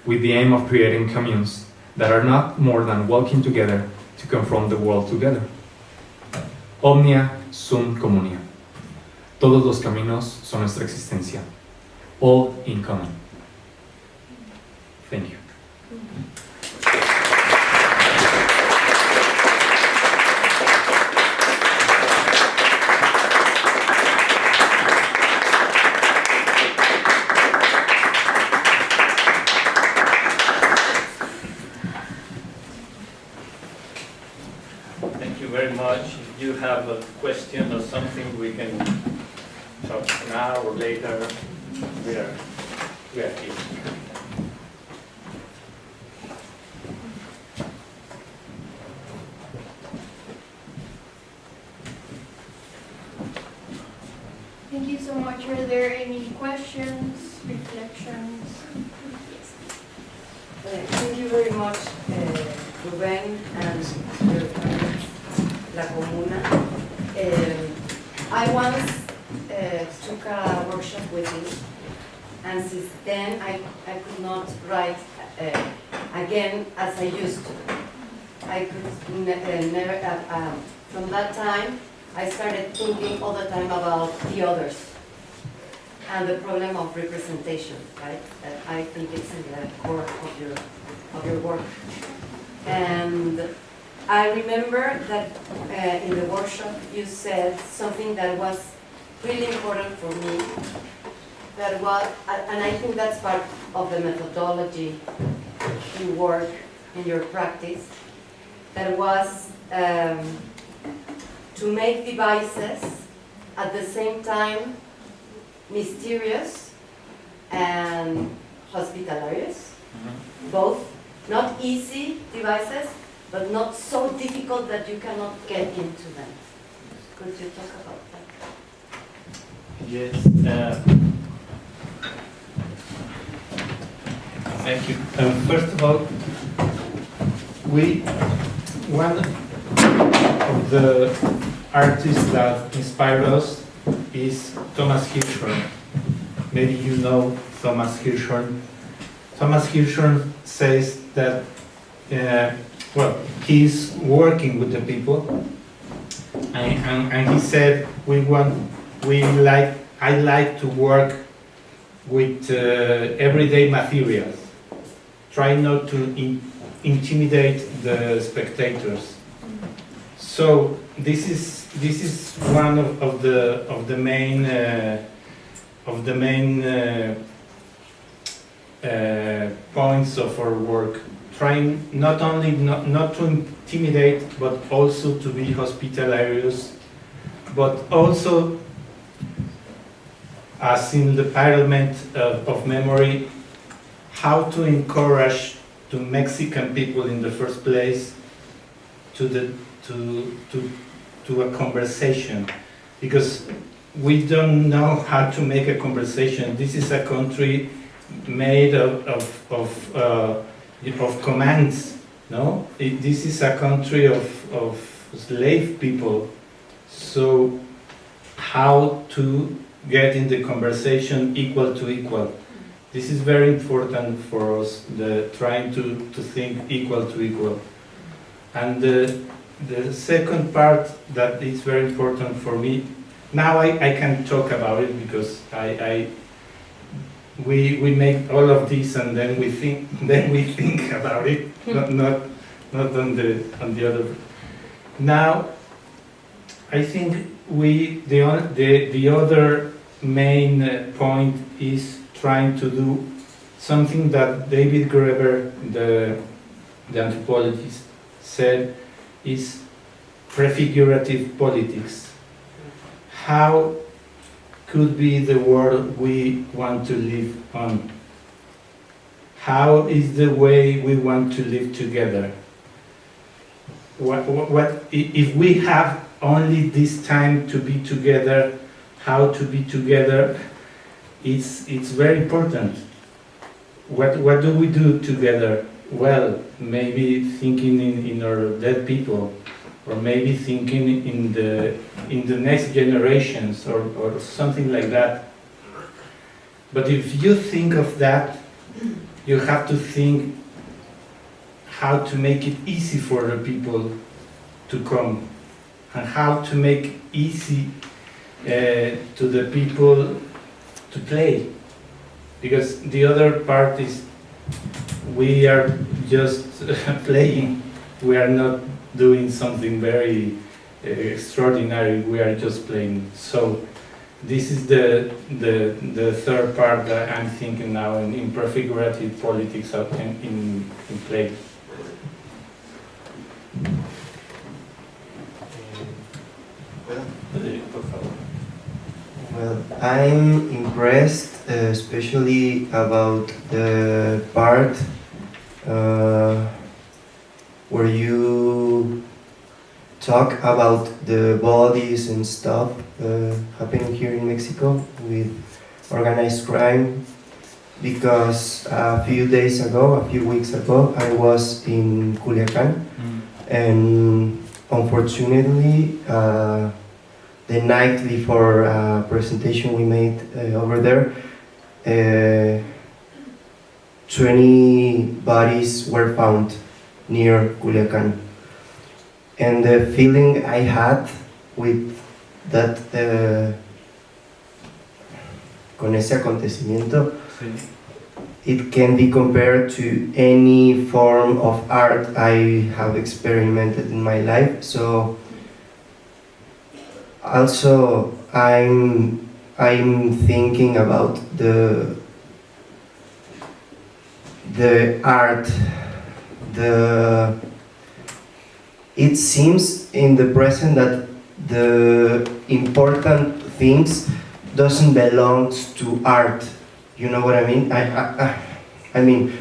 with the aim of creating communes that are not more than walking together to confront the world together. Omnia sum communia. Todos los caminos son nuestra existencia. All in common. Thank you. Thank you very much. If you have a question or something, we can talk now or later. We are here. Thank you so much. Are there any questions, reflections? Thank you very much, Rubén and your friends, La Comuna. I once took a workshop with you, and since then I could not write again as I used to. I could never, from that time, I started thinking all the time about the others and the problem of representation, right? That I think it's in the core of your work. And I remember that in the workshop you said something that was really important for me. That was, and I think that's part of the methodology you work in your practice. That was to make devices at the same time mysterious and hospitalarious. Both, not easy devices, but not so difficult that you cannot get into them. Could you talk about that? Yes. Thank you. First of all, one of the artists that inspired us is Thomas Hirschhorn. Maybe you know Thomas Hirschhorn. Thomas Hirschhorn says that he's working with the people, and he said I like to work with everyday materials. Try not to intimidate the spectators. So this is one of the main points of our work. Trying not only not to intimidate, but also to be hospitalarious, but also as in the Parliament of Memory, how to encourage the Mexican people in the first place to a conversation, because we don't know how to make a conversation. This is a country made of commands. No, this is a country of slave people. So how to get in the conversation equal to equal? This is very important for us, trying to think equal to equal. And the second part that is very important for me, now I can talk about it because we make all of this and then we think about it, not on the other. Now, I think the other main point is trying to do something that David Graeber, the anthropologist, said is prefigurative politics. How could be the world we want to live on? How is the way we want to live together? What if we have only this time to be together? How to be together? It's very important. What do we do together? Well, maybe thinking in our dead people, or maybe thinking in the next generations, or something like that. But if you think of that, you have to think how to make it easy for the people to come, and how to make easy to the people to play. Because the other part is we are just playing. We are not doing something very extraordinary. We are just playing. So this is the third part that I'm thinking now in prefigurative politics in play. Well, I'm impressed, especially about the part where you talk about the bodies and stuff happening here in Mexico with organized crime, because a few weeks ago, I was in Culiacan, and unfortunately, the night before a presentation we made over there, 20 bodies were found near Culiacan. And the feeling I had with that, con ese acontecimiento, it can be compared to any form of art I have experimented in my life. So also I'm thinking about the art. It seems in the present that the important things doesn't belong to art. You know what I mean? I mean,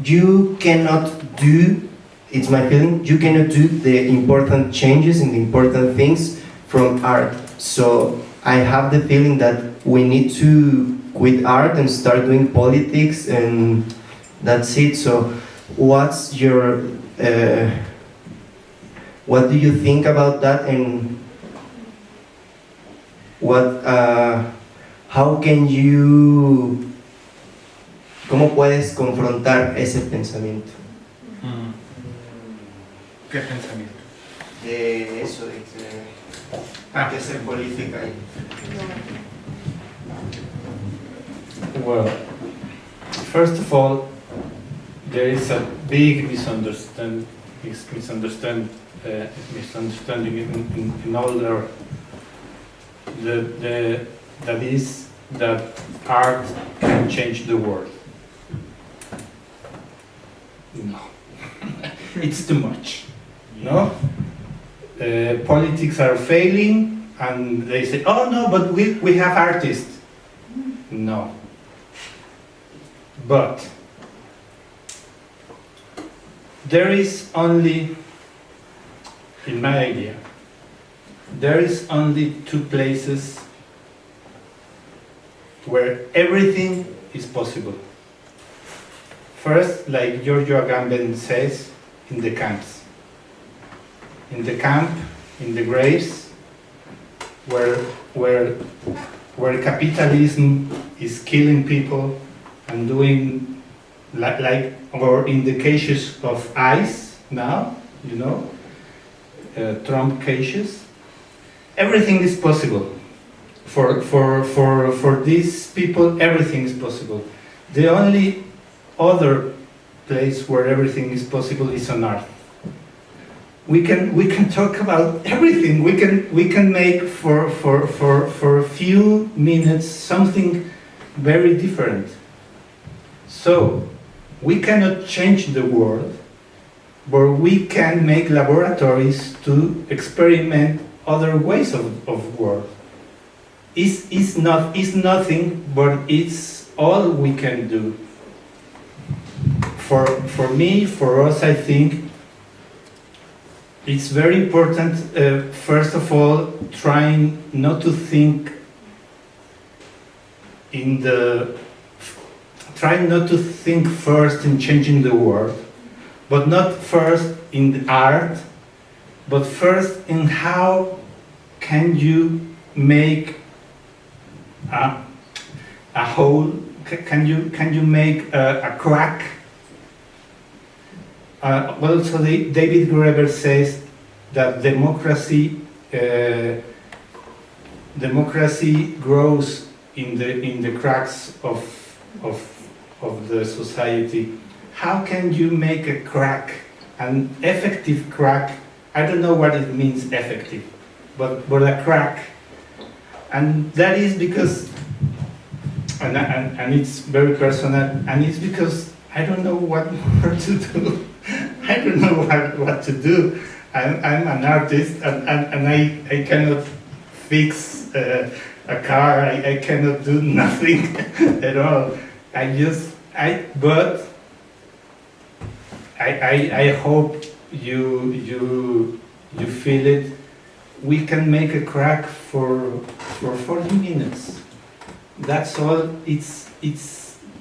you cannot do, it's my feeling, you cannot do the important changes and the important things from art. So I have the feeling that we need to quit art and start doing politics, and that's it. So what's your, what do you think about that, and what, how can you, cómo puedes confrontar ese pensamiento? ¿Qué pensamiento? De eso, de hacer política. Well, first of all, there is a big misunderstanding in all that is that art can change the world. No, it's too much. No, politics are failing. and they say, oh no, but we have artists. No. But there is only, in my idea, there is only two places where everything is possible. First, like Giorgio Agamben says, in the camps. In the camp, in the graves, where capitalism is killing people and doing like or in the cases of ICE now, you know, Trump cases, everything is possible. For these people, everything is possible. The only other place where everything is possible is on Earth. We can talk about everything. We can make for a few minutes something very different. So we cannot change the world, but we can make laboratories to experiment other ways of world. It's nothing, but it's all we can do. For me, for us, I think it's very important, first of all, trying not to think first in changing the world, but not first in the art, but first in how can you make a hole, can you make a crack. Also, David Graeber says that democracy grows in the cracks of the society. How can you make a crack, an effective crack? I don't know what it means, effective, but a crack, and that is because, and it's very personal, and it's because I don't know what more to do. I don't know what to do. I'm an artist, and I cannot fix a car. I cannot do nothing at all. But I hope you feel it. We can make a crack for 40 minutes. That's all. It's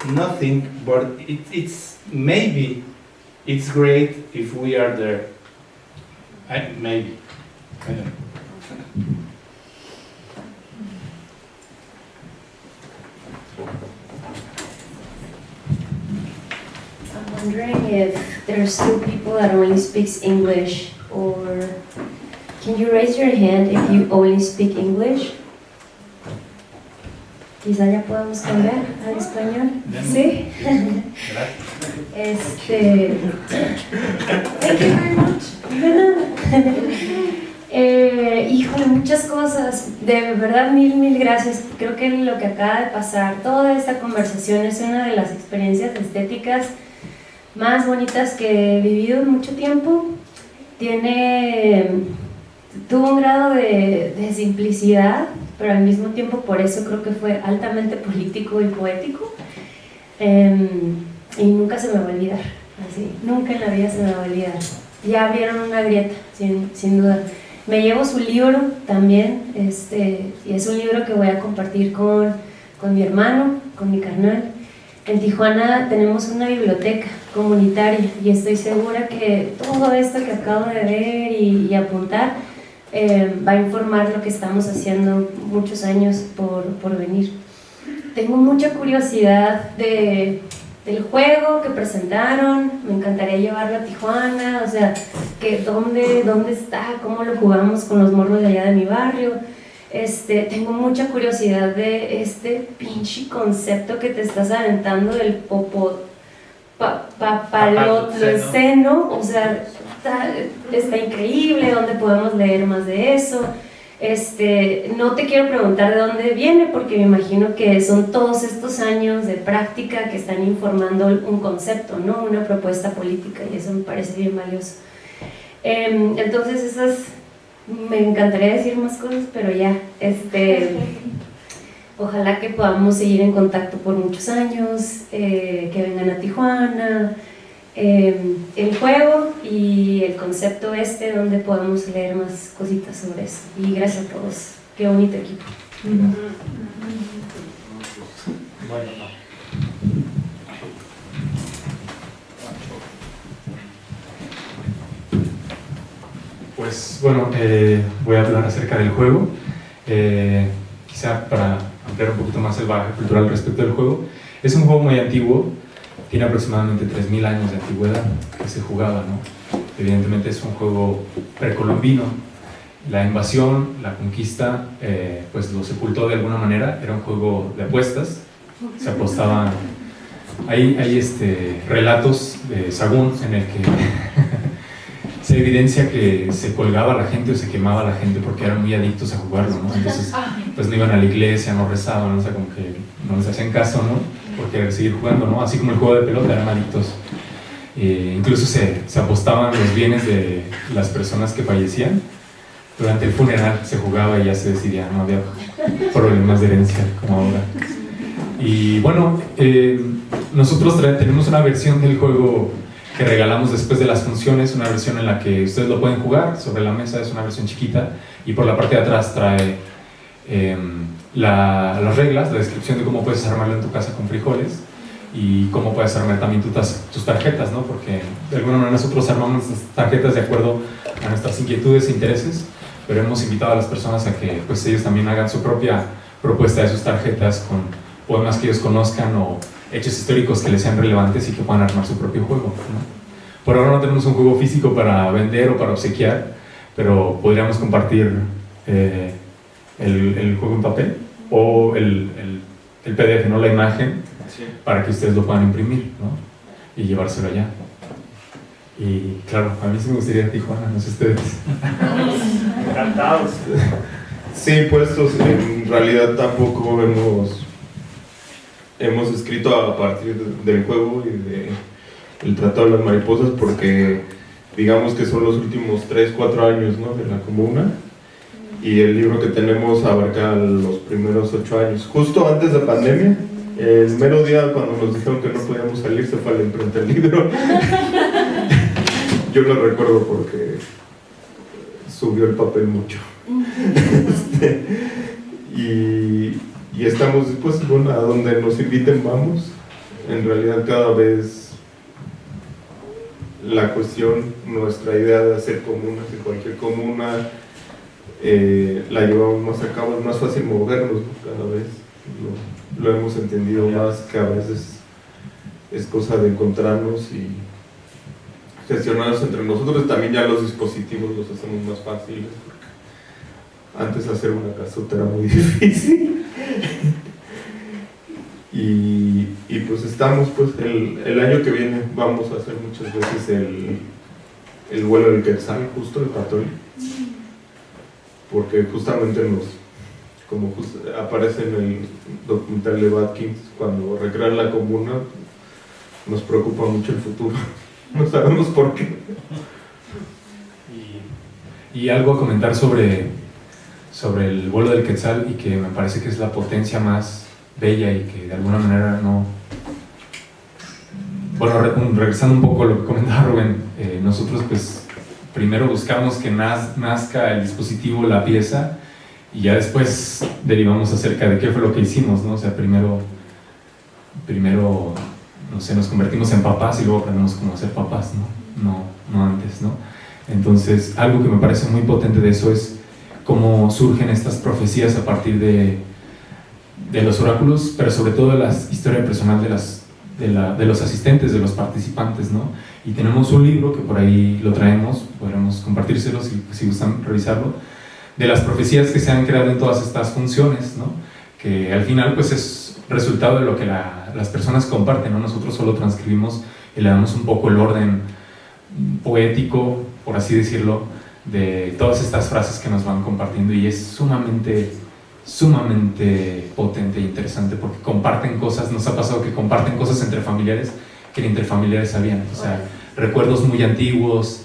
nothing, but it's maybe. It's great if we are there. Maybe. I don't know. I'm wondering if there are still people that only speaks English, or can you raise your hand if you only speak English? Quizá ya podemos cambiar al español. ¿Sí? Thank you very much. Híjole, muchas cosas. De verdad, mil gracias. Creo que lo que acaba de pasar, toda esta conversación es una de las experiencias estéticas más bonitas que he vivido en mucho tiempo. Tuvo un grado de simplicidad, pero al mismo tiempo por eso creo que fue altamente político y poético, y nunca se me va a olvidar, así, nunca en la vida se me va a olvidar. Ya abrieron una grieta, sin duda. Me llevo su libro también, y es un libro que voy a compartir con mi hermano, con mi carnal. En Tijuana tenemos una biblioteca comunitaria y estoy segura que todo esto que acabo de ver y apuntar va a informar lo que estamos haciendo muchos años por venir. Tengo mucha curiosidad del juego que presentaron, me encantaría llevarlo a Tijuana, o sea, ¿dónde está? ¿Cómo lo jugamos con los morros de allá de mi barrio? Tengo mucha curiosidad de este pinche concepto que te estás aventando del papaloceno, o sea, está increíble. ¿Dónde podemos leer más de eso? No te quiero preguntar de dónde viene, porque me imagino que son todos estos años de práctica que están informando un concepto, ¿no? Una propuesta política, y eso me parece bien valioso. Entonces esas me encantaría decir más cosas, pero ya, ojalá que podamos seguir en contacto por muchos años, que vengan a Tijuana, el juego y el concepto donde podamos leer más cositas sobre eso. Y gracias a todos, qué bonito equipo. Pues bueno, voy a hablar acerca del juego, quizá para ampliar un poquito más el bagaje cultural respecto del juego. Es un juego muy antiguo, tiene aproximadamente 3000 años de antigüedad que se jugaba, ¿no? Evidentemente es un juego precolombino. La invasión, la conquista, pues lo sepultó de alguna manera. Era un juego de apuestas, se apostaban. Hay relatos de Sagún en el que se evidencia que se colgaba a la gente o se quemaba a la gente porque eran muy adictos a jugarlo, ¿no? Entonces, pues no iban a la iglesia, no rezaban, o sea, como que no les hacían caso, ¿no? Por querer seguir jugando, ¿no? Así como el juego de pelota, eran adictos. Incluso se apostaban los bienes de las personas que fallecían. Durante el funeral se jugaba y ya se decidía, no había problemas de herencia como ahora. Y bueno, nosotros tenemos una versión del juego que regalamos después de las funciones, una versión en la que ustedes lo pueden jugar sobre la mesa, es una versión chiquita, y por la parte de atrás trae las reglas, la descripción de cómo puedes armarlo en tu casa con frijoles y cómo puedes armar también tus tarjetas, ¿no? Porque de alguna manera nosotros armamos las tarjetas de acuerdo a nuestras inquietudes e intereses, pero hemos invitado a las personas a que pues ellos también hagan su propia propuesta de sus tarjetas con poemas que ellos conozcan o hechos históricos que les sean relevantes y que puedan armar su propio juego, ¿no? Por ahora no tenemos un juego físico para vender o para obsequiar, pero podríamos compartir el juego en papel o el PDF, ¿no? La imagen, sí, para que ustedes lo puedan imprimir, ¿no? Y llevárselo allá. Y claro, a mí sí me gustaría ir a Tijuana, no sé ustedes. Encantados. Sí, puestos, en realidad tampoco hemos escrito a partir del juego y del tratado de las mariposas porque digamos que son los últimos 3-4 años, ¿no? De la comuna, y el libro que tenemos abarca los primeros 8 años. Justo antes de pandemia, el mero día cuando nos dijeron que no podíamos salir, se fue a la imprenta el libro. Yo lo recuerdo porque subió el papel mucho. Y estamos dispuestos, bueno, a donde nos inviten vamos. En realidad cada vez la cuestión, nuestra idea de hacer comunas, de cualquier comuna, la llevamos más a cabo, es más fácil movernos, ¿no? Cada vez lo hemos entendido más, que a veces es cosa de encontrarnos y gestionarnos entre nosotros. También ya los dispositivos los hacemos más fáciles, porque antes hacer una casota era muy difícil. Y pues estamos, pues el año que viene vamos a hacer muchas veces el vuelo del Quetzal, justo el Patol, porque justamente aparece en el documental de Watkins, cuando recrean la comuna, nos preocupa mucho el futuro. No sabemos por qué. Y algo a comentar sobre el vuelo del Quetzal, y que me parece que es la potencia más bella y que de alguna manera no... Bueno, regresando un poco a lo que comentaba Rubén, nosotros pues primero buscamos que nazca el dispositivo, la pieza, y ya después derivamos acerca de qué fue lo que hicimos, ¿no? O sea, primero no sé, nos convertimos en papás y luego aprendemos cómo ser papás, ¿no? No antes, ¿no? Entonces, algo que me parece muy potente de eso es cómo surgen estas profecías a partir de los oráculos, pero sobre todo de la historia personal de los asistentes, de los participantes, ¿no? Y tenemos un libro que por ahí lo traemos, podremos compartírselo si gustan revisarlo, de las profecías que se han creado en todas estas funciones, ¿no? Que al final pues es resultado de lo que las personas comparten, ¿no? Nosotros solo transcribimos y le damos un poco el orden poético, por así decirlo, de todas estas frases que nos van compartiendo, y es sumamente potente e interesante porque comparten cosas. Nos ha pasado que comparten cosas entre familiares que ni entre familiares sabían, o sea, recuerdos muy antiguos,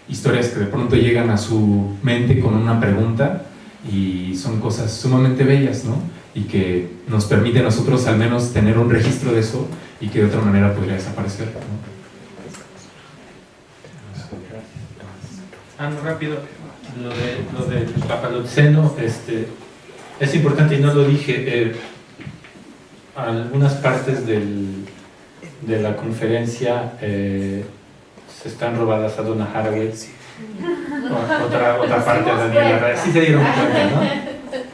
historias que de pronto llegan a su mente con una pregunta y son cosas sumamente bellas, ¿no? Y que nos permite a nosotros al menos tener un registro de eso y que de otra manera podría desaparecer, ¿no? No, rápido, lo del papaloceno, es importante y no lo dije, algunas partes de la conferencia se están robadas a Donna Haraway, otra parte a Daniela Raya, sí se dieron cuenta, ¿no?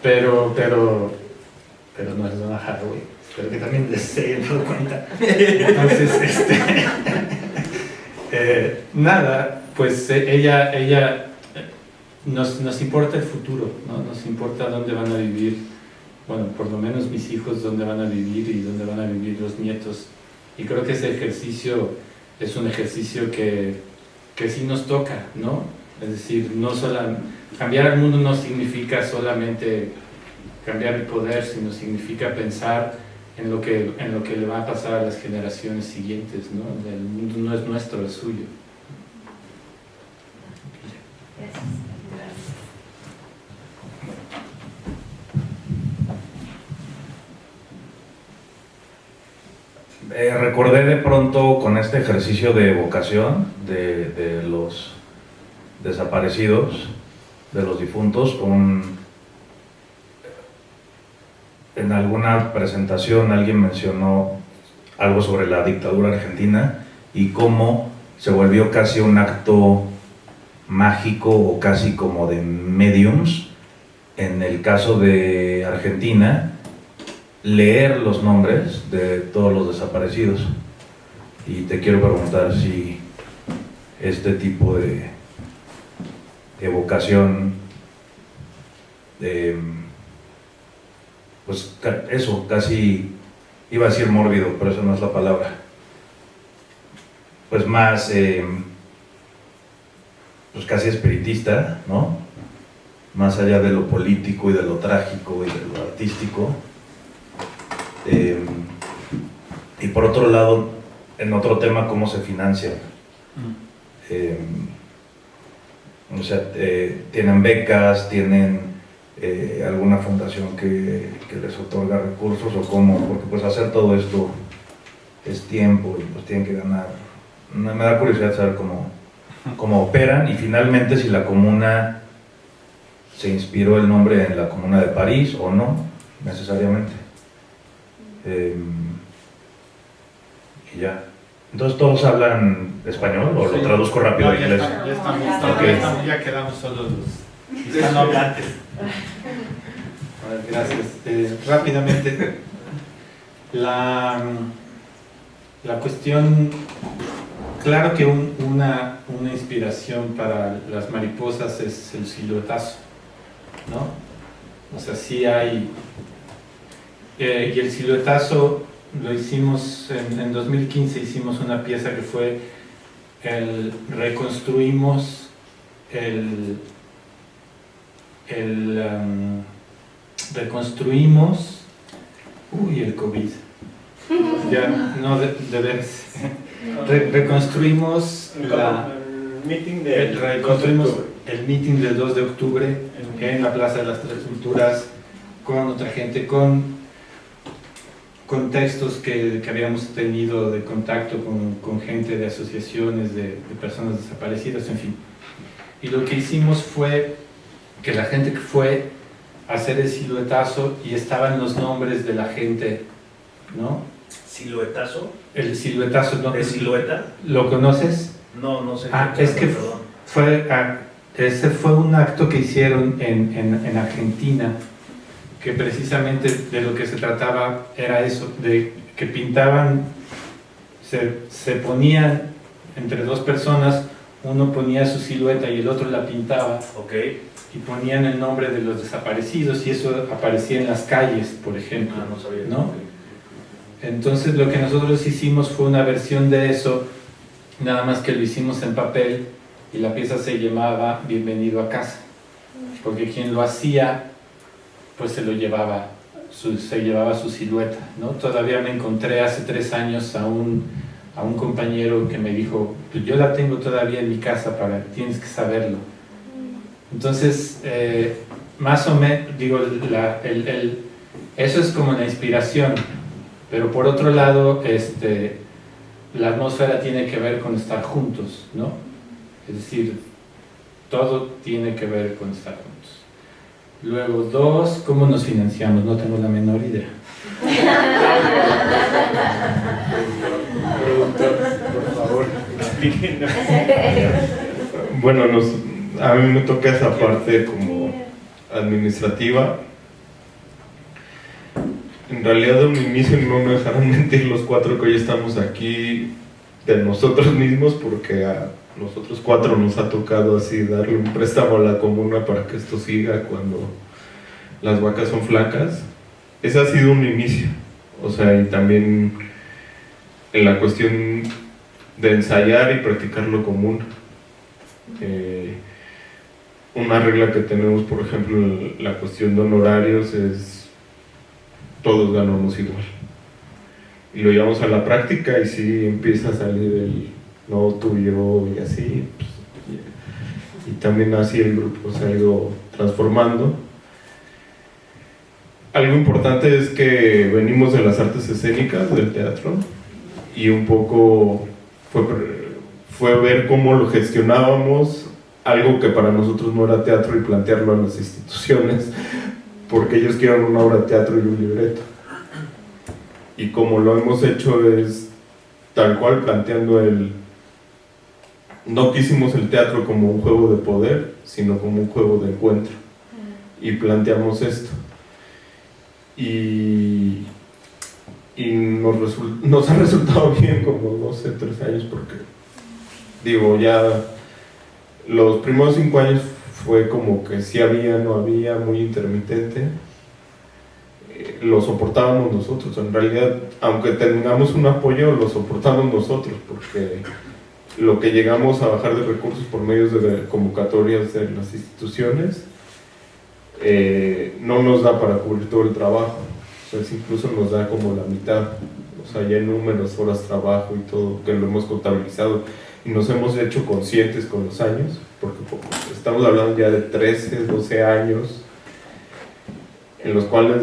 Pero no es Donna Haraway, espero que también se hayan dado cuenta. Entonces, nada, pues ella nos importa el futuro, ¿no? Nos importa dónde van a vivir, bueno, por lo menos mis hijos, dónde van a vivir y dónde van a vivir los nietos. Y creo que ese ejercicio es un ejercicio que sí nos toca, ¿no? Es decir, cambiar el mundo no significa solamente cambiar el poder, sino significa pensar en lo que le va a pasar a las generaciones siguientes, ¿no? El mundo no es nuestro, es suyo. Recordé de pronto con este ejercicio de evocación de los desaparecidos, de los difuntos, en alguna presentación alguien mencionó algo sobre la dictadura argentina y cómo se volvió casi un acto mágico o casi como de mediums, en el caso de Argentina, leer los nombres de todos los desaparecidos. Y te quiero preguntar si este tipo de evocación, pues eso, casi, iba a decir mórbido, pero eso no es la palabra, pues más, pues casi espiritista, ¿no? Más allá de lo político y de lo trágico y de lo artístico. Y por otro lado, en otro tema, ¿cómo se financian? O sea, ¿tienen becas? ¿Tienen alguna fundación que les otorga recursos? ¿O cómo? Porque pues hacer todo esto es tiempo y pues tienen que ganar. Me da curiosidad saber cómo operan y finalmente si la comuna se inspiró el nombre en la Comuna de París o no, necesariamente. Y ya. Entonces, ¿todos hablan español o lo traduzco rápido a inglés? Ya quedamos solo los hispanohablantes. Gracias. Rápidamente, la cuestión, claro que una inspiración para las mariposas es el siluetazo, ¿no? O sea, sí hay... y el siluetazo lo hicimos en 2015, hicimos una pieza que fue reconstruimos reconstruimos el COVID ya no de veras reconstruimos el meeting del 2 de octubre en la Plaza de las Tres Culturas con otra gente, con contextos que habíamos tenido de contacto con gente de asociaciones de personas desaparecidas, en fin. Y lo que hicimos fue que la gente que fue a hacer el siluetazo y estaban los nombres de la gente, ¿no? ¿Siluetazo? El siluetazo, ¿no? ¿Es silueta? ¿Lo conoces? No sé. Es que ese fue un acto que hicieron en Argentina, que precisamente de lo que se trataba era eso, de que pintaban, se ponían entre dos personas, uno ponía su silueta y el otro la pintaba, y ponían el nombre de los desaparecidos y eso aparecía en las calles, por ejemplo, no sabía, ¿no? Entonces lo que nosotros hicimos fue una versión de eso, nada más que lo hicimos en papel y la pieza se llamaba Bienvenido a casa, porque quien lo hacía pues se llevaba su silueta, ¿no? Todavía me encontré hace 3 años a un a un compañero que me dijo, pues yo la tengo todavía en mi casa, tienes que saberlo. Entonces, más o menos, digo, eso es como la inspiración, pero por otro lado, la atmósfera tiene que ver con estar juntos, ¿no? Es decir, todo tiene que ver con estar juntos. Luego, 2, ¿cómo nos financiamos? No tengo la menor idea. Por favor, explíquenos. Bueno, a mí me toca esa parte como administrativa. En realidad, de un inicio no me dejarán mentir los 4 que hoy estamos aquí de nosotros mismos, porque a nosotros 4 nos ha tocado así darle un préstamo a la comuna para que esto siga cuando las vacas son flacas. Ese ha sido un inicio, o sea, y también en la cuestión de ensayar y practicar lo común. Una regla que tenemos, por ejemplo, en la cuestión de honorarios es todos ganamos igual. Y lo llevamos a la práctica y sí empieza a salir el no, tú y yo y así. Pues, y también así el grupo se ha ido transformando. Algo importante es que venimos de las artes escénicas, del teatro, y un poco fue ver cómo lo gestionábamos, algo que para nosotros no era teatro, y plantearlo a las instituciones, porque ellos quieren una obra de teatro y un libreto. Y como lo hemos hecho es tal cual, planteando no quisimos el teatro como un juego de poder, sino como un juego de encuentro. Y planteamos esto. Y nos ha resultado bien, como no sé, 3 años, porque digo, ya los primeros 5 años fue como que sí había, no había, muy intermitente. Lo soportábamos nosotros, en realidad, aunque tengamos un apoyo, lo soportamos nosotros, porque lo que llegamos a bajar de recursos por medio de convocatorias de las instituciones no nos da para cubrir todo el trabajo, o sea, incluso nos da como la mitad, o sea, ya en números, horas de trabajo y todo, que lo hemos contabilizado y nos hemos hecho conscientes con los años, porque estamos hablando ya de 13, 12 años, en los cuales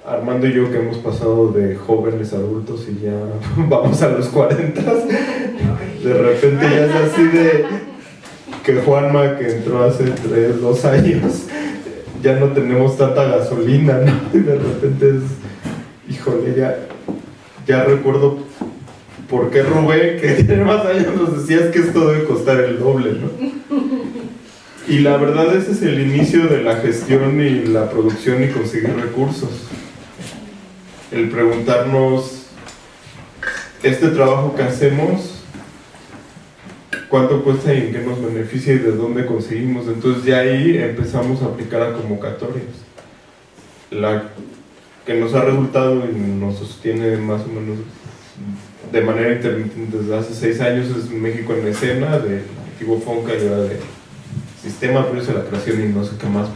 Armando y yo, que hemos pasado de jóvenes a adultos y ya vamos a los 40, de repente ya es así de que Juanma, que entró hace 2 años, ya no tenemos tanta gasolina, ¿no? Y de repente es, híjole, ya recuerdo por qué Rubén, que tiene más años, nos decías que esto debe costar el doble, ¿no? Y la verdad ese es el inicio de la gestión y la producción y conseguir recursos. El preguntarnos, este trabajo que hacemos, ¿cuánto cuesta y en qué nos beneficia y de dónde conseguimos? Entonces ya ahí empezamos a aplicar a convocatorias. La que nos ha resultado y nos sostiene más o menos de manera intermitente desde hace 6 años es México en Escena, de Colectivo Fonca y ahora de Sistema Precios de la Creación y no sé qué más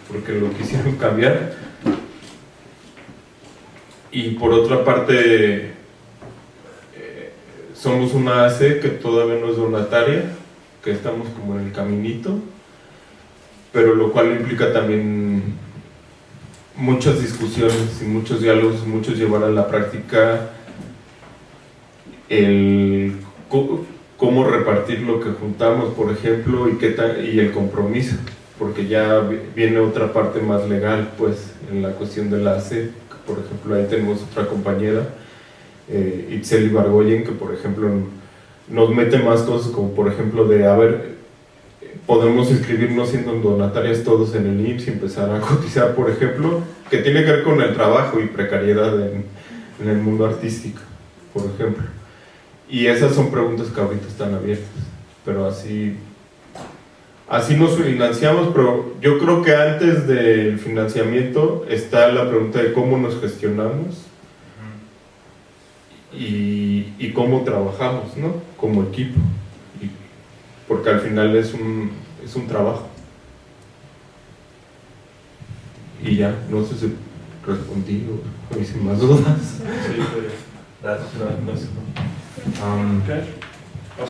porque lo quisieron cambiar. Y por otra parte somos una AC que todavía no es donataria, que estamos como en el caminito, pero lo cual implica también muchas discusiones y muchos diálogos, muchos llevar a la práctica el cómo repartir lo que juntamos, por ejemplo, y el compromiso, porque ya viene otra parte más legal, pues, en la cuestión de la AC. Por ejemplo, ahí tenemos otra compañera, Itzel Ibargoyen, que por ejemplo nos mete más cosas, como por ejemplo de, a ver, podemos inscribirnos siendo donatarias todos en el IMSS y empezar a cotizar, por ejemplo, que tiene que ver con el trabajo y precariedad en el mundo artístico, por ejemplo. Y esas son preguntas que ahorita están abiertas, pero así nos financiamos, pero yo creo que antes del financiamiento está la pregunta de cómo nos gestionamos y cómo trabajamos, ¿no? Como equipo, porque al final es un trabajo. Y ya, no sé si respondí o hice más dudas. Sí, That's That's okay.